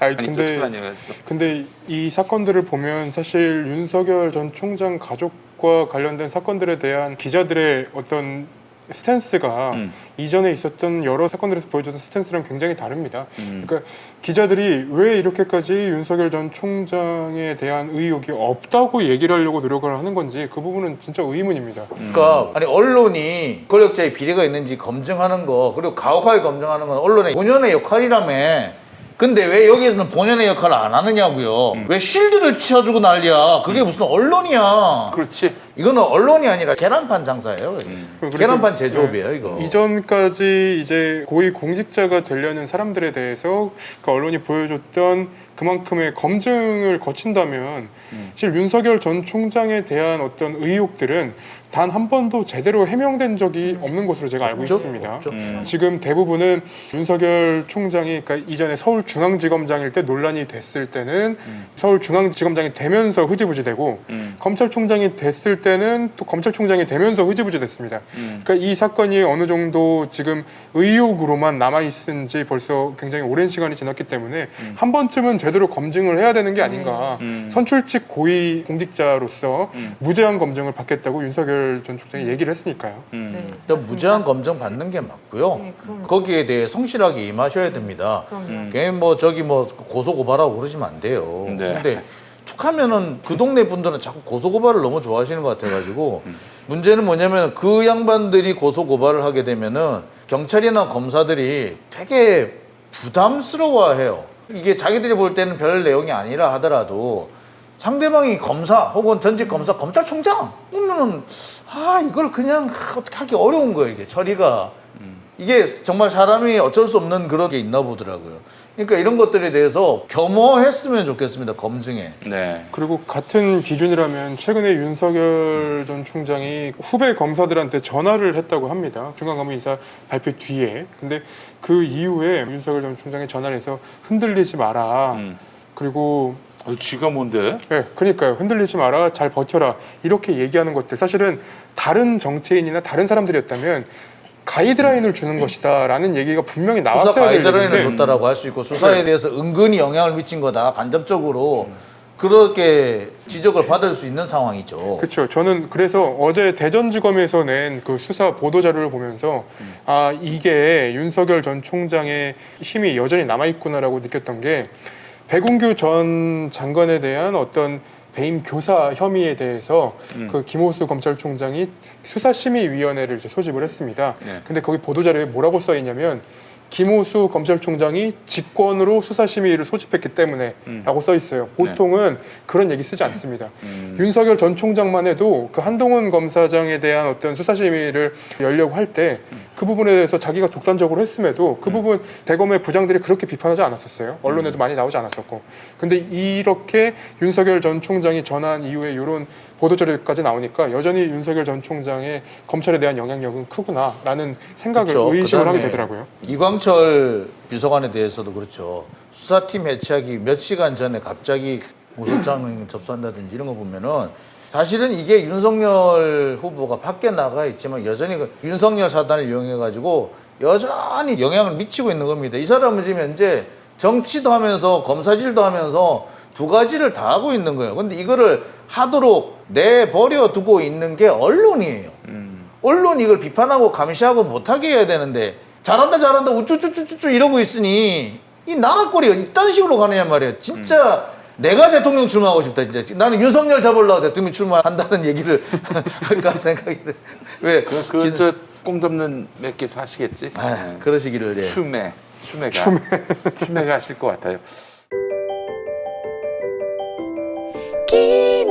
아니 많이 근데 쫓아다녀가지고 근데 이 사건들을 보면 사실 윤석열 전 총장 가족과 관련된 사건들에 대한 기자들의 어떤 스탠스가 이전에 있었던 여러 사건들에서 보여줬던 스탠스랑 굉장히 다릅니다. 그러니까 기자들이 왜 이렇게까지 윤석열 전 총장에 대한 의혹이 없다고 얘기를 하려고 노력을 하는 건지 그 부분은 진짜 의문입니다. 그러니까 아니 언론이 권력자의 비리가 있는지 검증하는 거 그리고 가혹하게 검증하는 건 언론의 본연의 역할이라며. 근데 왜 여기에서는 본연의 역할을 안 하느냐고요. 왜 쉴드를 치워주고 난리야. 그게 무슨 언론이야. 그렇지. 이거는 언론이 아니라 계란판 장사예요. 그래서, 계란판 제조업이에요 이거. 이전까지 이제 고위 공직자가 되려는 사람들에 대해서 그 언론이 보여줬던 그만큼의 검증을 거친다면 사실 윤석열 전 총장에 대한 어떤 의혹들은 단 한 번도 제대로 해명된 적이 없는 것으로 제가 알고 없죠? 있습니다. 없죠. 지금 대부분은 윤석열 총장이 그러니까 이전에 서울중앙지검장일 때 논란이 됐을 때는 서울중앙지검장이 되면서 흐지부지되고 검찰총장이 됐을 때는 또 검찰총장이 되면서 흐지부지됐습니다. 그러니까 이 사건이 어느 정도 지금 의혹으로만 남아있은 지 벌써 굉장히 오랜 시간이 지났기 때문에 한 번쯤은 제대로 검증을 해야 되는 게 아닌가. 선출직 고위 공직자로서 무제한 검증을 받겠다고 윤석열 전 총장이 얘기를 했으니까요. 네. 무제한 검증 받는 게 맞고요. 네, 그럼요. 거기에 대해 성실하게 임하셔야 됩니다. 그럼요. 괜히 뭐 저기 뭐 고소 고발하고 그러시면 안 돼요. 네. 근데 툭하면은 그 동네 분들은 자꾸 고소 고발을 너무 좋아하시는 것 같아가지고 문제는 뭐냐면 그 양반들이 고소 고발을 하게 되면은 경찰이나 검사들이 되게 부담스러워해요. 이게 자기들이 볼 때는 별 내용이 아니라 하더라도 상대방이 검사 혹은 전직 검사, 검찰총장 그러면은 이걸 그냥 어떻게 하기 어려운 거예요 이게 처리가. 이게 정말 사람이 어쩔 수 없는 그런 게 있나 보더라고요. 그러니까 이런 것들에 대해서 겸허했으면 좋겠습니다 검증에. 네. 그리고 같은 기준이라면 최근에 윤석열 전 총장이 후배 검사들한테 전화를 했다고 합니다. 중앙감사인사 발표 뒤에. 근데 그 이후에 윤석열 전 총장이 전화를 해서 흔들리지 마라. 그리고 쥐가 뭔데? 네, 그러니까요. 흔들리지 마라, 잘 버텨라 이렇게 얘기하는 것들 사실은 다른 정치인이나 다른 사람들이었다면 가이드라인을 주는 것이다라는 얘기가 분명히 수사 나왔어야 될 가이드라인을 얘기인데 줬다라고 할 수 있고 수사에 대해서 은근히 영향을 미친 거다 간접적으로 그렇게 지적을 받을 수 있는 상황이죠. 그렇죠. 저는 그래서 어제 대전지검에서 낸 그 수사 보도 자료를 보면서 이게 윤석열 전 총장의 힘이 여전히 남아 있구나라고 느꼈던 게 백운규 전 장관에 대한 어떤 배임 교사 혐의에 대해서 그 김호수 검찰총장이 수사심의위원회를 이제 소집을 했습니다. 네. 근데 거기 보도자료에 뭐라고 써 있냐면 김호수 검찰총장이 직권으로 수사심의를 소집했기 때문에 라고 써 있어요. 보통은 그런 얘기 쓰지 않습니다. 윤석열 전 총장만 해도 그 한동훈 검사장에 대한 어떤 수사심의를 열려고 할 때 그 부분에 대해서 자기가 독단적으로 했음에도 그 부분 대검의 부장들이 그렇게 비판하지 않았었어요. 언론에도 많이 나오지 않았었고. 근데 이렇게 윤석열 전 총장이 전한 이후에 이런 보도자료까지 나오니까 여전히 윤석열 전 총장의 검찰에 대한 영향력은 크구나라는 생각을 그렇죠. 의심을 하게 그다음에 되더라고요. 이광철 비서관에 대해서도 그렇죠. 수사팀 해체하기 몇 시간 전에 갑자기 공소장 접수한다든지 이런 거 보면은 사실은 이게 윤석열 후보가 밖에 나가 있지만 여전히 그 윤석열 사단을 이용해 가지고 여전히 영향을 미치고 있는 겁니다. 이 사람은 지금 현재 정치도 하면서 검사질도 하면서 두 가지를 다 하고 있는 거예요. 근데 이거를 하도록 내버려 두고 있는 게 언론이에요. 언론이 이걸 비판하고 감시하고 못하게 해야 되는데 잘한다 잘한다 우쭈쭈쭈쭈 이러고 있으니 이 나라 꼴이 이딴 식으로 가느냐 말이에요. 진짜 내가 대통령 출마하고 싶다 진짜. 나는 윤석열 잡으려고 대통령 출마한다는 얘기를 할까 생각이 돼. 왜? 저 꼼잡는 몇 개 사시겠지? 그러시기를. 예. 추매가 하실 것 같아요. 김